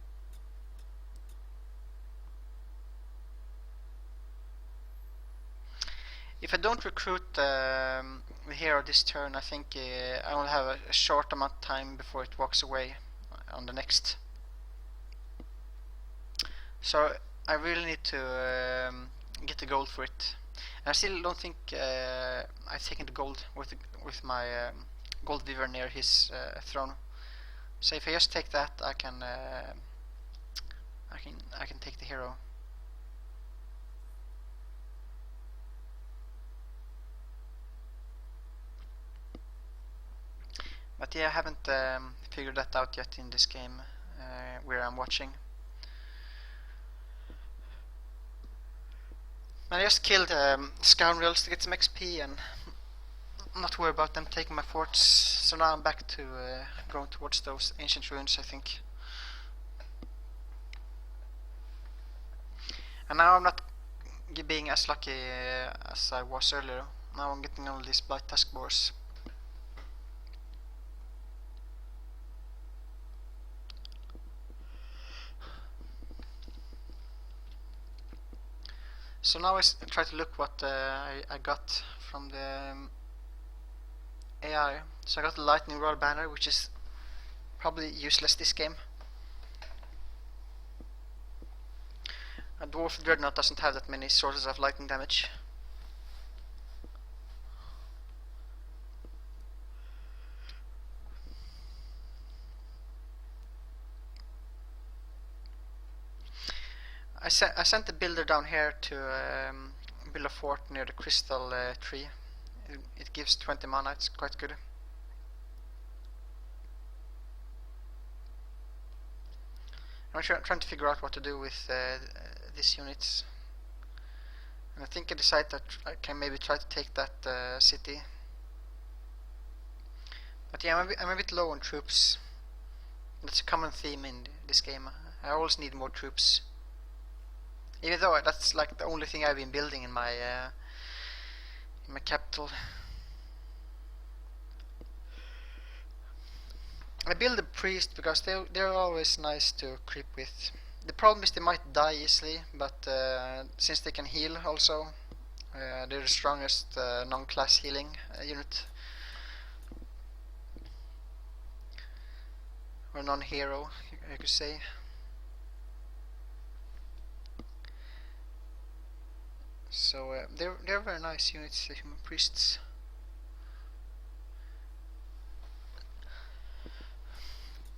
If I don't recruit the hero this turn, I think I only have a short amount of time before it walks away on the next. So I really need to get the gold for it. And I still don't think I've taken the gold with my gold weaver near his throne. So if I just take that, I can take the hero. But yeah, I haven't figured that out yet in this game where I'm watching. I just killed scoundrels to get some XP and not worry about them taking my forts. So now I'm back to going towards those ancient ruins, I think. And now I'm not being as lucky as I was earlier. Now I'm getting all these blight tusk boars. So now try to look what I got from the AI. So I got the lightning rod banner, which is probably useless this game. A dwarf dreadnought doesn't have that many sources of lightning damage. I sent the builder down here to build a fort near the crystal tree. It gives 20 mana, it's quite good. I'm trying to figure out what to do with these units. And I think I decided that I can maybe try to take that city. But yeah, I'm a bit low on troops. That's a common theme in this game. I always need more troops. Even though that's like the only thing I've been building in my capital. I build a priest because they're always nice to creep with. The problem is they might die easily, but since they can heal also, they're the strongest non-class healing unit. Or non-hero, you could say. So they're very nice units, the human priests.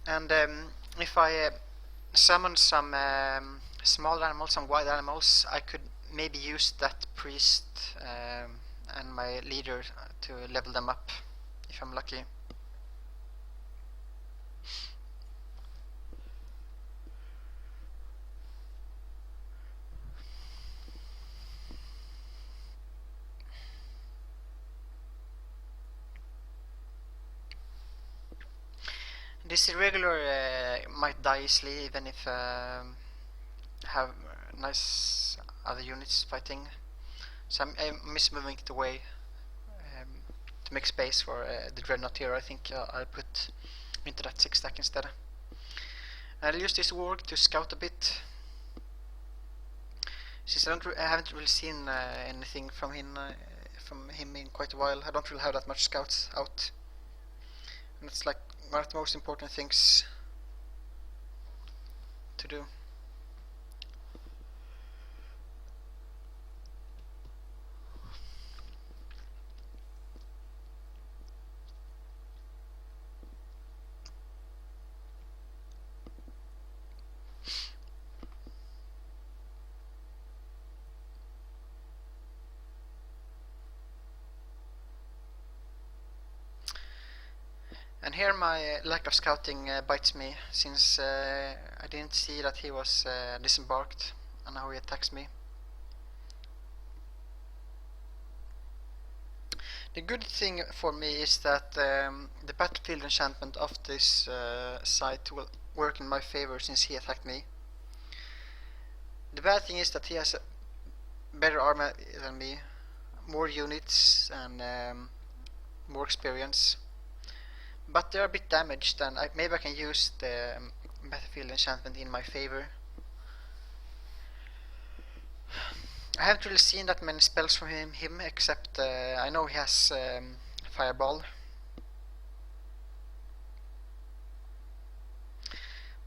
And if I summon some small animals, some wild animals, I could maybe use that priest and my leader to level them up, if I'm lucky. This irregular might die easily, even if have nice other units fighting. So I'm mismoving it away to make space for the dreadnought here. I think I'll put into that 6 stack instead. I'll use this warg to scout a bit. Since I haven't really seen anything from him in quite a while, I don't really have that much scouts out. And it's like one of the most important things to do. And here my lack of scouting bites me, since I didn't see that he was disembarked, and now he attacks me. The good thing for me is that the battlefield enchantment of this site will work in my favor, since he attacked me. The bad thing is that he has a better armor than me, more units and more experience. But they're a bit damaged, and maybe I can use the battlefield enchantment in my favor. I haven't really seen that many spells from him except I know he has Fireball.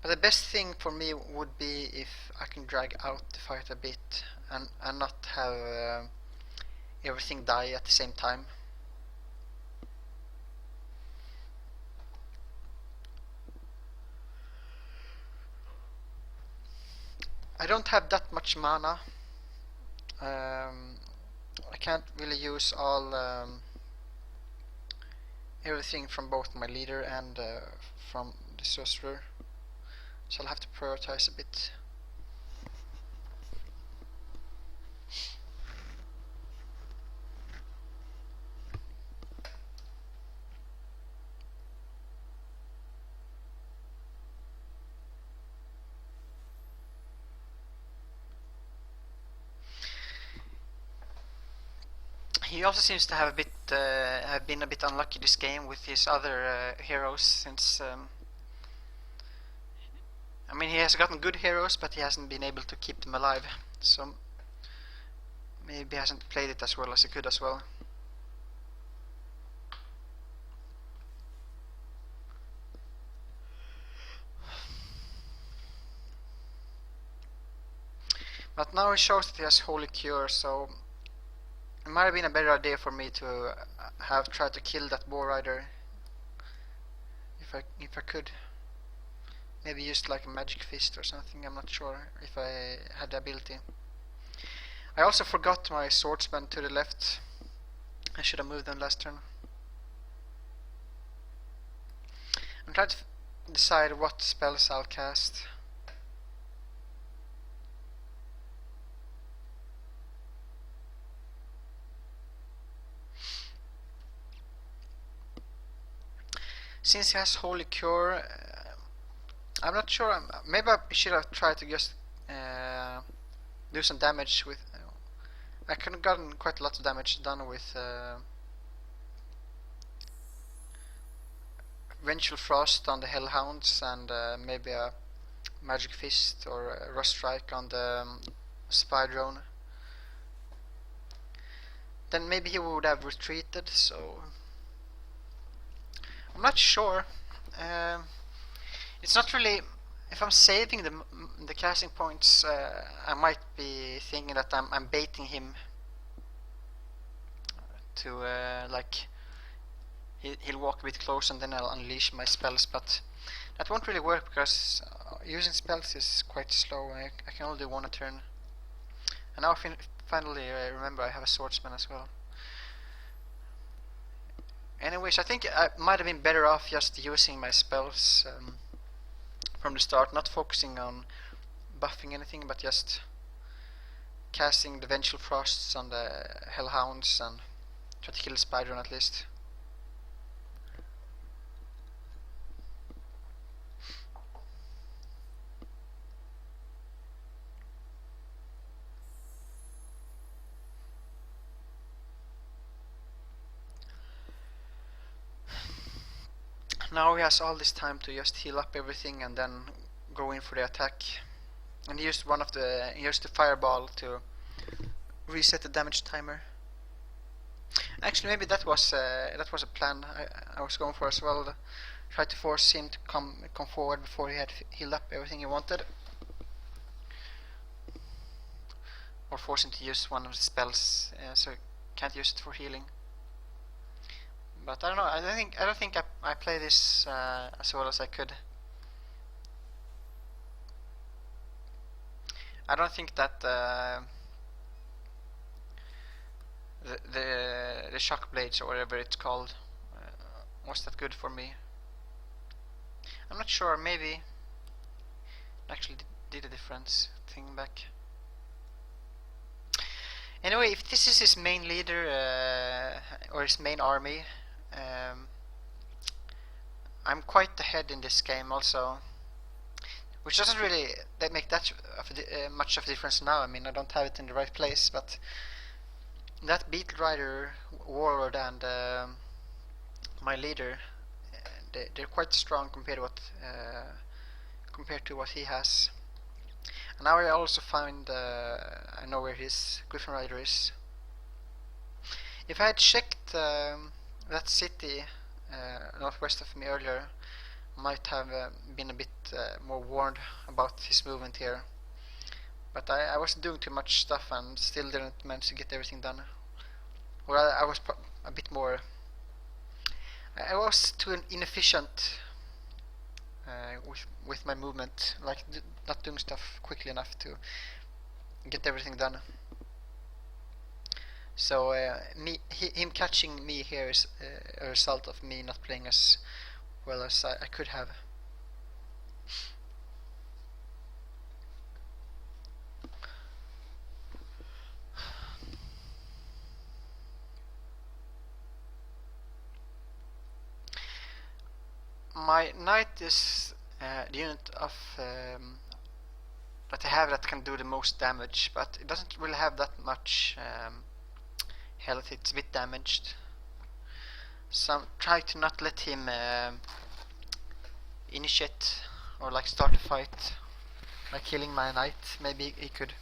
But the best thing for me would be if I can drag out the fight a bit and not have everything die at the same time. I don't have that much mana. I can't really use all everything from both my leader and from the sorcerer, so I'll have to prioritize a bit. He also seems to have been a bit unlucky this game with his other heroes, since I mean, he has gotten good heroes, but he hasn't been able to keep them alive. So maybe hasn't played it as well as he could as well. But now he shows that he has Holy Cure, so it might have been a better idea for me to have tried to kill that Boar Rider if I could. Maybe used like a magic fist or something, I'm not sure if I had the ability. I also forgot my swordsman to the left. I should have moved them last turn. I'm trying to decide what spells I'll cast. Since he has Holy Cure, I'm not sure. Maybe I should have tried to just do some damage with. I could have gotten quite a lot of damage done with Vengeful Frost on the Hellhounds and maybe a Magic Fist or a Rust Strike on the Spy Drone. Then maybe he would have retreated, so I'm not sure. It's not really. If I'm saving the casting points, I might be thinking that I'm baiting him to like he'll walk a bit close and then I'll unleash my spells, but that won't really work because using spells is quite slow. I can only do one a turn. And now finally I remember I have a swordsman as well. Anyways, I think I might have been better off just using my spells from the start, not focusing on buffing anything, but just casting the Vengeful Frosts on the Hellhounds and try to kill the Spider at least. Now he has all this time to just heal up everything and then go in for the attack. And he used the fireball to reset the damage timer. Actually, maybe that was a plan I was going for as well. Try to force him to come forward before he had healed up everything he wanted, or force him to use one of the spells, so he can't use it for healing. But I don't know. I don't think I play this as well as I could. I don't think that the shock blades or whatever it's called was that good for me. I'm not sure. Maybe actually did a difference. Thinking back. Anyway, if this is his main leader or his main army, I'm quite ahead in this game also, which doesn't really make that much of a difference now. I mean, I don't have it in the right place, but that Beetle Rider, Warlord, and my leader, they're quite strong compared to what he has. And now I also find I know where his Griffin Rider is. If I had checked that city northwest of me earlier, might have been a bit more warned about his movement here. But I wasn't doing too much stuff and still didn't manage to get everything done. Or I was a bit more. I was too inefficient with my movement, like not doing stuff quickly enough to get everything done. So him catching me here is a result of me not playing as well as I could have. My knight is the unit of that I have that can do the most damage, but it doesn't really have that much health. It's a bit damaged, so try to not let him initiate or like start a fight by killing my knight. Maybe he could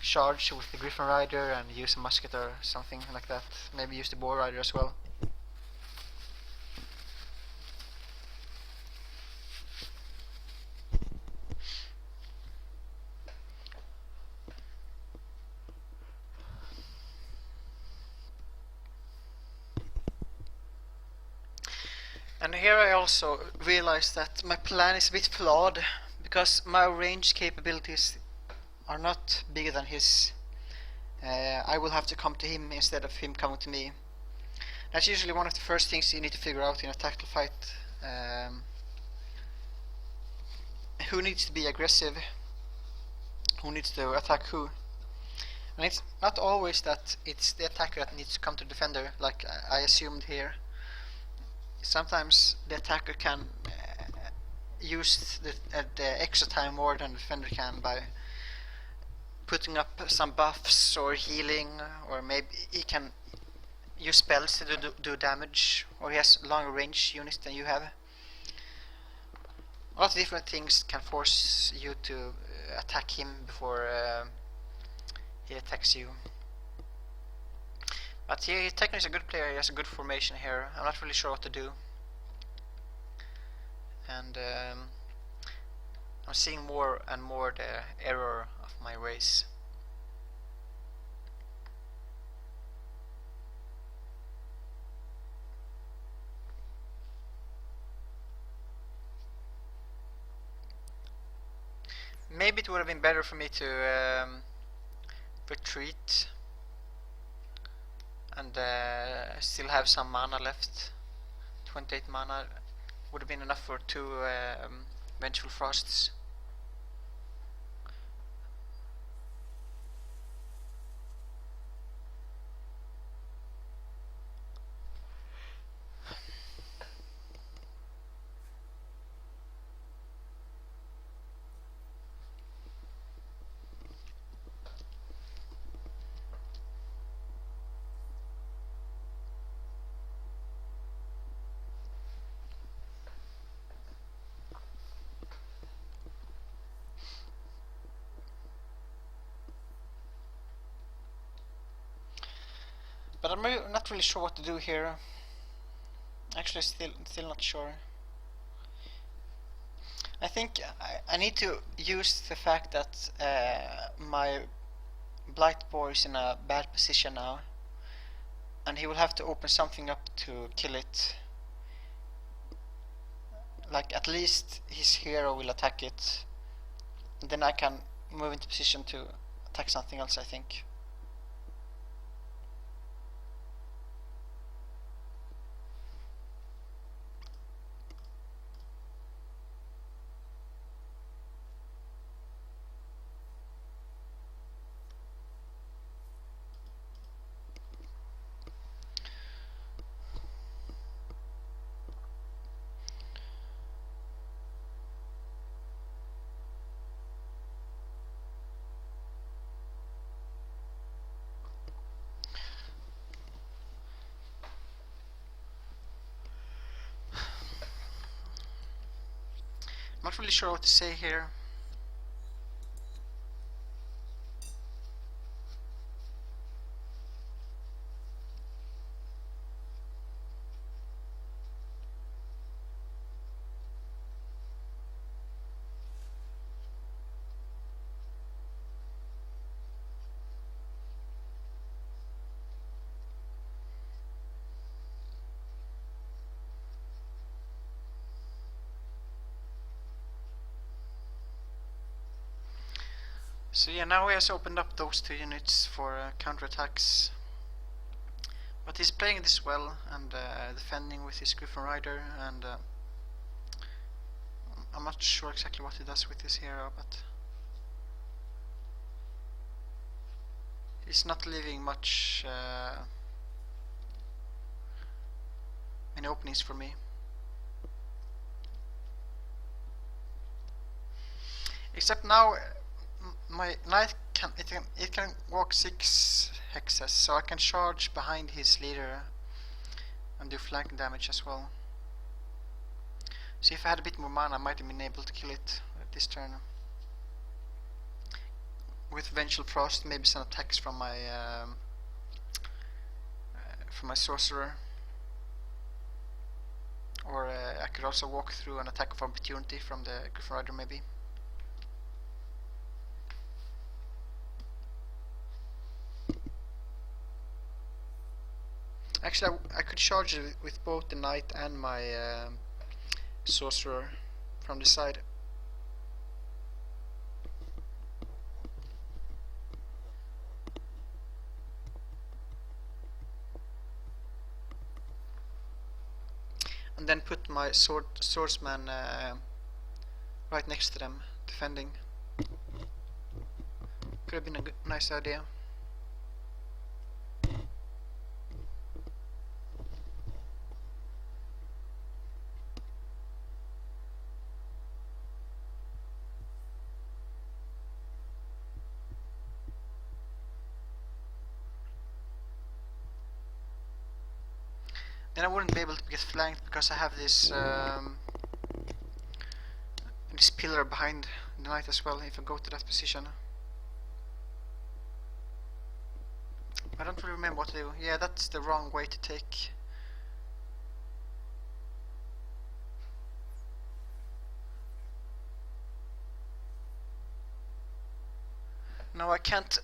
charge with the Griffin Rider and use a musket or something like that. Maybe use the Boar Rider as well. And here I also realized that my plan is a bit flawed, because my range capabilities are not bigger than his. I will have to come to him instead of him coming to me. That's usually one of the first things you need to figure out in a tactical fight. Who needs to be aggressive? Who needs to attack who? And it's not always that it's the attacker that needs to come to the defender, like I assumed here. Sometimes the attacker can use the extra time more than the defender can by putting up some buffs or healing, or maybe he can use spells to do damage, or he has longer range units than you have. A lot of different things can force you to attack him before he attacks you. But Techno is a good player, he has a good formation here. I'm not really sure what to do. And I'm seeing more and more the error of my ways. Maybe it would have been better for me to retreat and still have some mana left. 28 mana would have been enough for 2 Vengeful Frosts. But I'm not really sure what to do here. Actually, still not sure. I think I need to use the fact that my Blight Boar is in a bad position now, and he will have to open something up to kill it. Like, at least his hero will attack it, and then I can move into position to attack something else, I think. Not really sure what to say here. So yeah, now he has opened up those 2 units for counterattacks. But he's playing this well and defending with his Griffin Rider, and I'm not sure exactly what he does with his hero, but he's not leaving much many openings for me. Except now my knight can walk 6 hexes, so I can charge behind his leader and do flank damage as well. So if I had a bit more mana, I might have been able to kill it this turn. with Vengeful Frost, maybe some attacks from my sorcerer, or I could also walk through an attack of opportunity from the Griffin Rider, maybe. Actually, I could charge it with both the knight and my sorcerer from the side. And then put my swordsman right next to them, defending. Could have been a nice idea. Then I wouldn't be able to get flanked because I have this this pillar behind the knight as well. If I go to that position, I don't really remember what to do. Yeah, that's the wrong way to take. No, I can't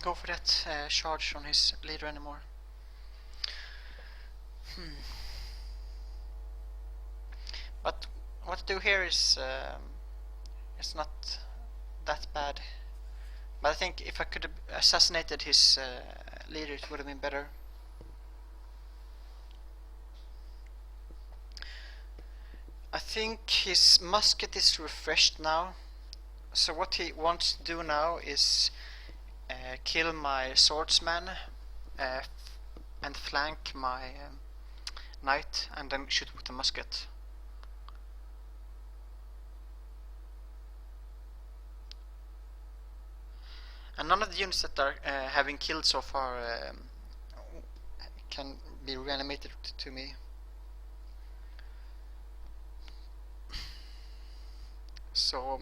go for that charge on his leader anymore. But what to do here is not that bad. But I think if I could have assassinated his leader, it would have been better. I think his musket is refreshed now. So what he wants to do now is kill my swordsman and flank my knight, and then shoot with the musket. And none of the units that are having killed so far can be reanimated to me. So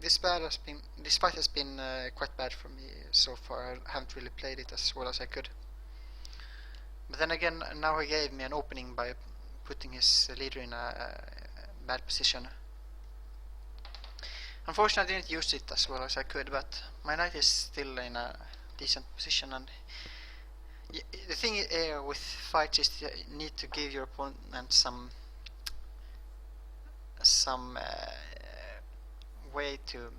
this fight has been quite bad for me so far. I haven't really played it as well as I could. But then again, now he gave me an opening by putting his leader in a bad position. Unfortunately, I didn't use it as well as I could, but my knight is still in a decent position. And the thing with fights is you need to give your opponent some way to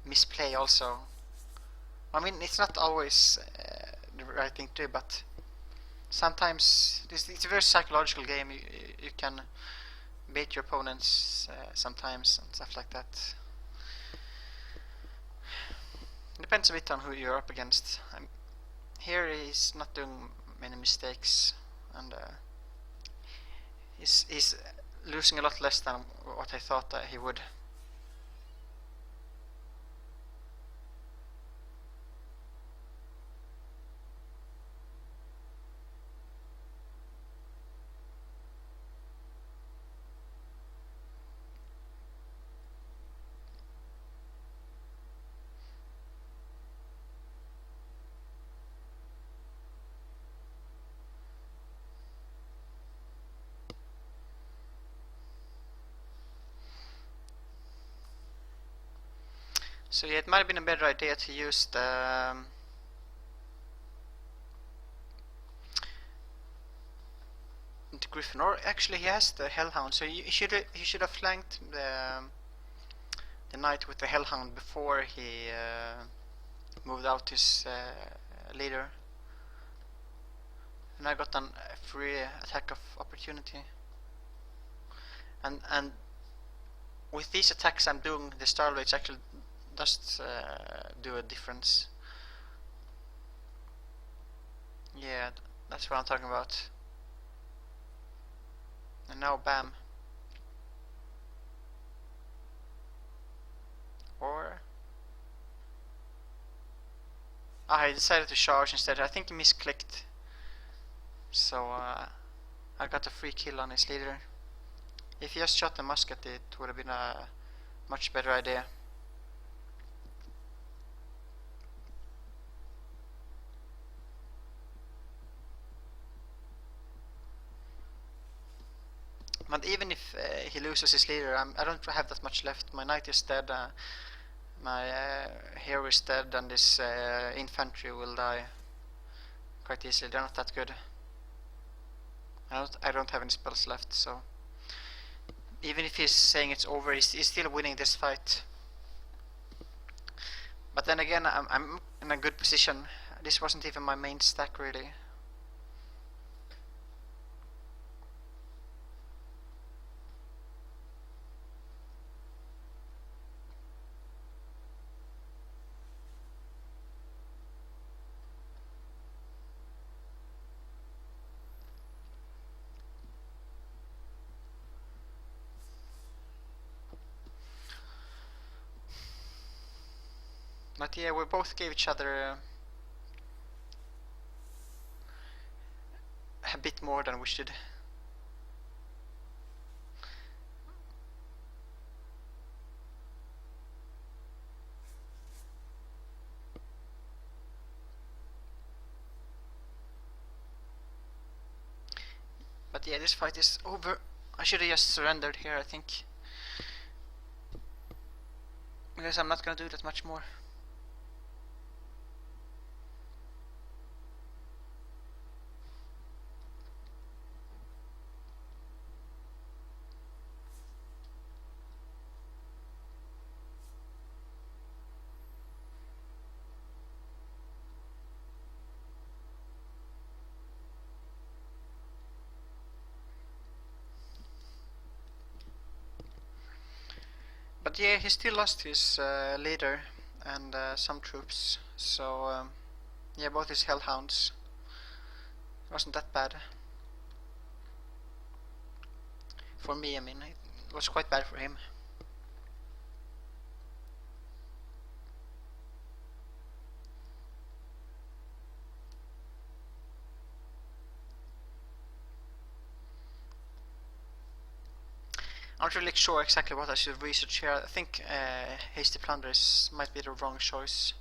misplay also. I mean, it's not always the right thing to do, but sometimes it's a very psychological game. You can bait your opponents sometimes and stuff like that. It depends a bit on who you're up against. Here he's not doing many mistakes, and he's losing a lot less than what I thought he would. So yeah, it might have been a better idea to use the Griffin, or actually he has the Hellhound, so he should have flanked the knight with the Hellhound before he moved out his leader. And I got a free attack of opportunity. And with these attacks I'm doing, the Star Blades actually does do a difference. Yeah, that's what I'm talking about. And now bam. Or I decided to charge instead. I think he misclicked. So I got a free kill on his leader. If he just shot the musket, it would have been a much better idea. But even if he loses his leader, I don't have that much left. My knight is dead, my hero is dead, and this infantry will die quite easily. They're not that good. I don't have any spells left, so even if he's saying it's over, he's still winning this fight. But then again, I'm in a good position. This wasn't even my main stack really. But yeah, we both gave each other a bit more than we should. But yeah, this fight is over. I should have just surrendered here, I think. Because I'm not gonna do that much more. But yeah, he still lost his leader and some troops. So yeah, both his hellhounds. It wasn't that bad. For me, I mean, it was quite bad for him. I'm not really sure exactly what I should research here. I think hasty plunder might be the wrong choice.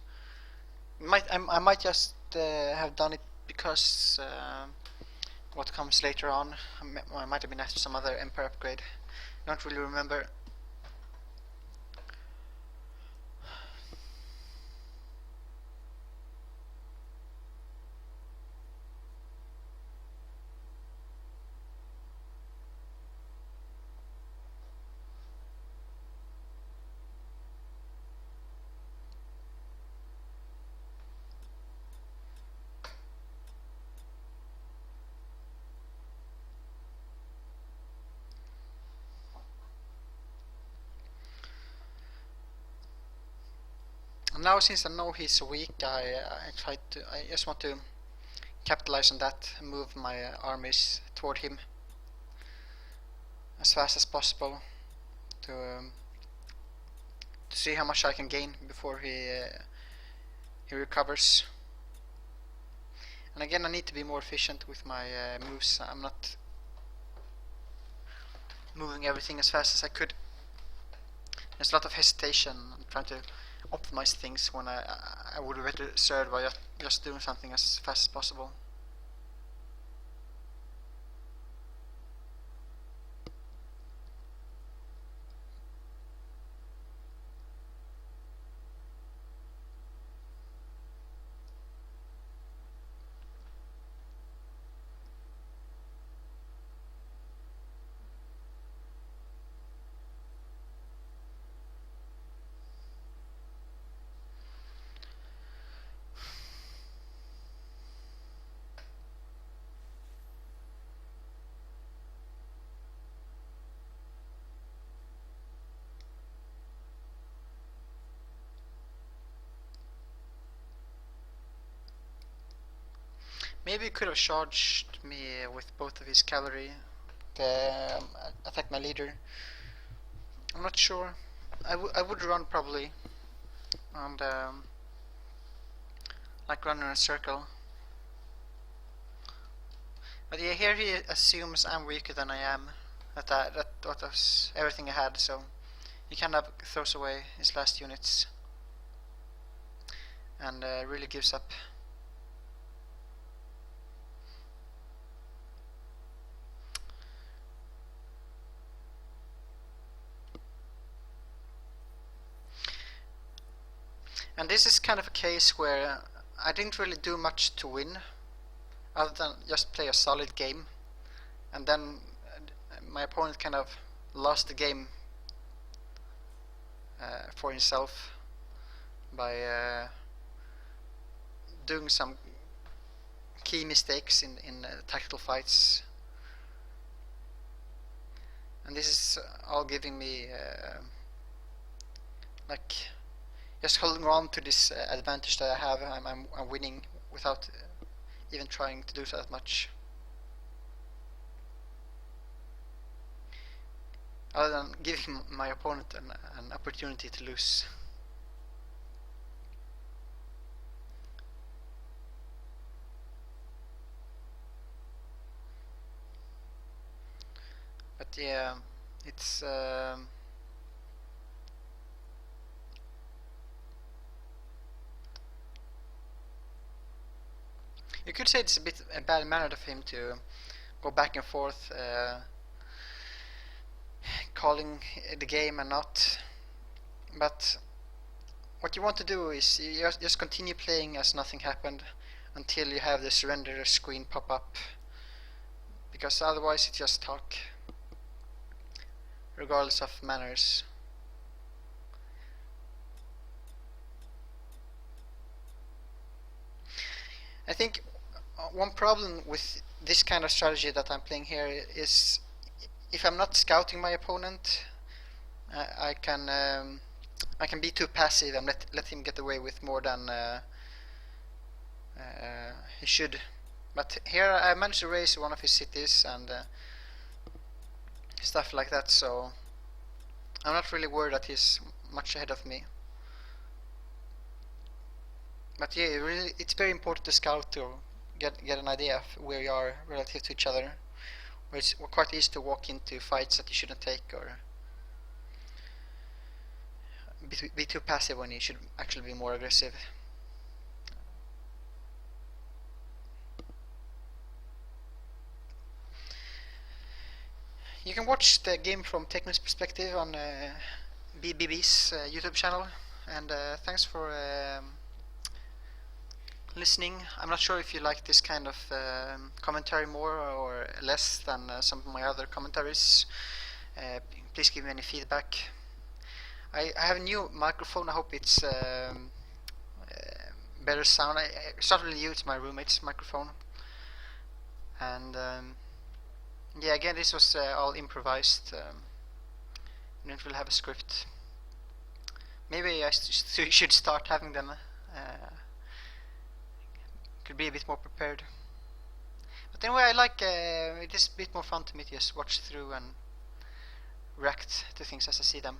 I might just have done it because what comes later on. I might have been after some other empire upgrade. I don't really remember. Now, since I know he's weak, I just want to capitalize on that and move my armies toward him as fast as possible to see how much I can gain before he recovers. And again, I need to be more efficient with my moves. I'm not moving everything as fast as I could. There's a lot of hesitation. I'm trying to optimize things when I would better serve by just doing something as fast as possible. Maybe he could have charged me with both of his cavalry to attack my leader. I'm not sure. I would run probably, and like run in a circle. But yeah, here he assumes I'm weaker than I am. That was everything I had, so he kind of throws away his last units and really gives up. And this is kind of a case where I didn't really do much to win, other than just play a solid game, and then my opponent kind of lost the game for himself by doing some key mistakes in tactical fights, and this is all giving me like just holding on to this advantage that I have. I'm winning without even trying to do so that much, other than giving my opponent an opportunity to lose. But yeah, it's you could say it's a bit a bad manner of him to go back and forth, calling the game and not. But what you want to do is you just continue playing as nothing happened until you have the surrender screen pop up, because otherwise it's just talk, regardless of manners. I think one problem with this kind of strategy that I'm playing here is if I'm not scouting my opponent, I can be too passive and let him get away with more than he should. But here I managed to raise one of his cities and stuff like that, so I'm not really worried that he's much ahead of me. But yeah, really, it's very important to scout to get an idea of where you are relative to each other. Where it's quite easy to walk into fights that you shouldn't take, or be too passive when you should actually be more aggressive. You can watch the game from Techno's perspective on BBB's YouTube channel, and thanks for listening. I'm not sure if you like this kind of commentary more or less than some of my other commentaries. Please give me any feedback. I have a new microphone. I hope it's better sound. It's not really you, it's my roommate's microphone. And yeah, again, this was all improvised. I don't really have a script. Maybe I should start having them. Could be a bit more prepared. But anyway, I like it is a bit more fun to me to just watch through and react to things as I see them.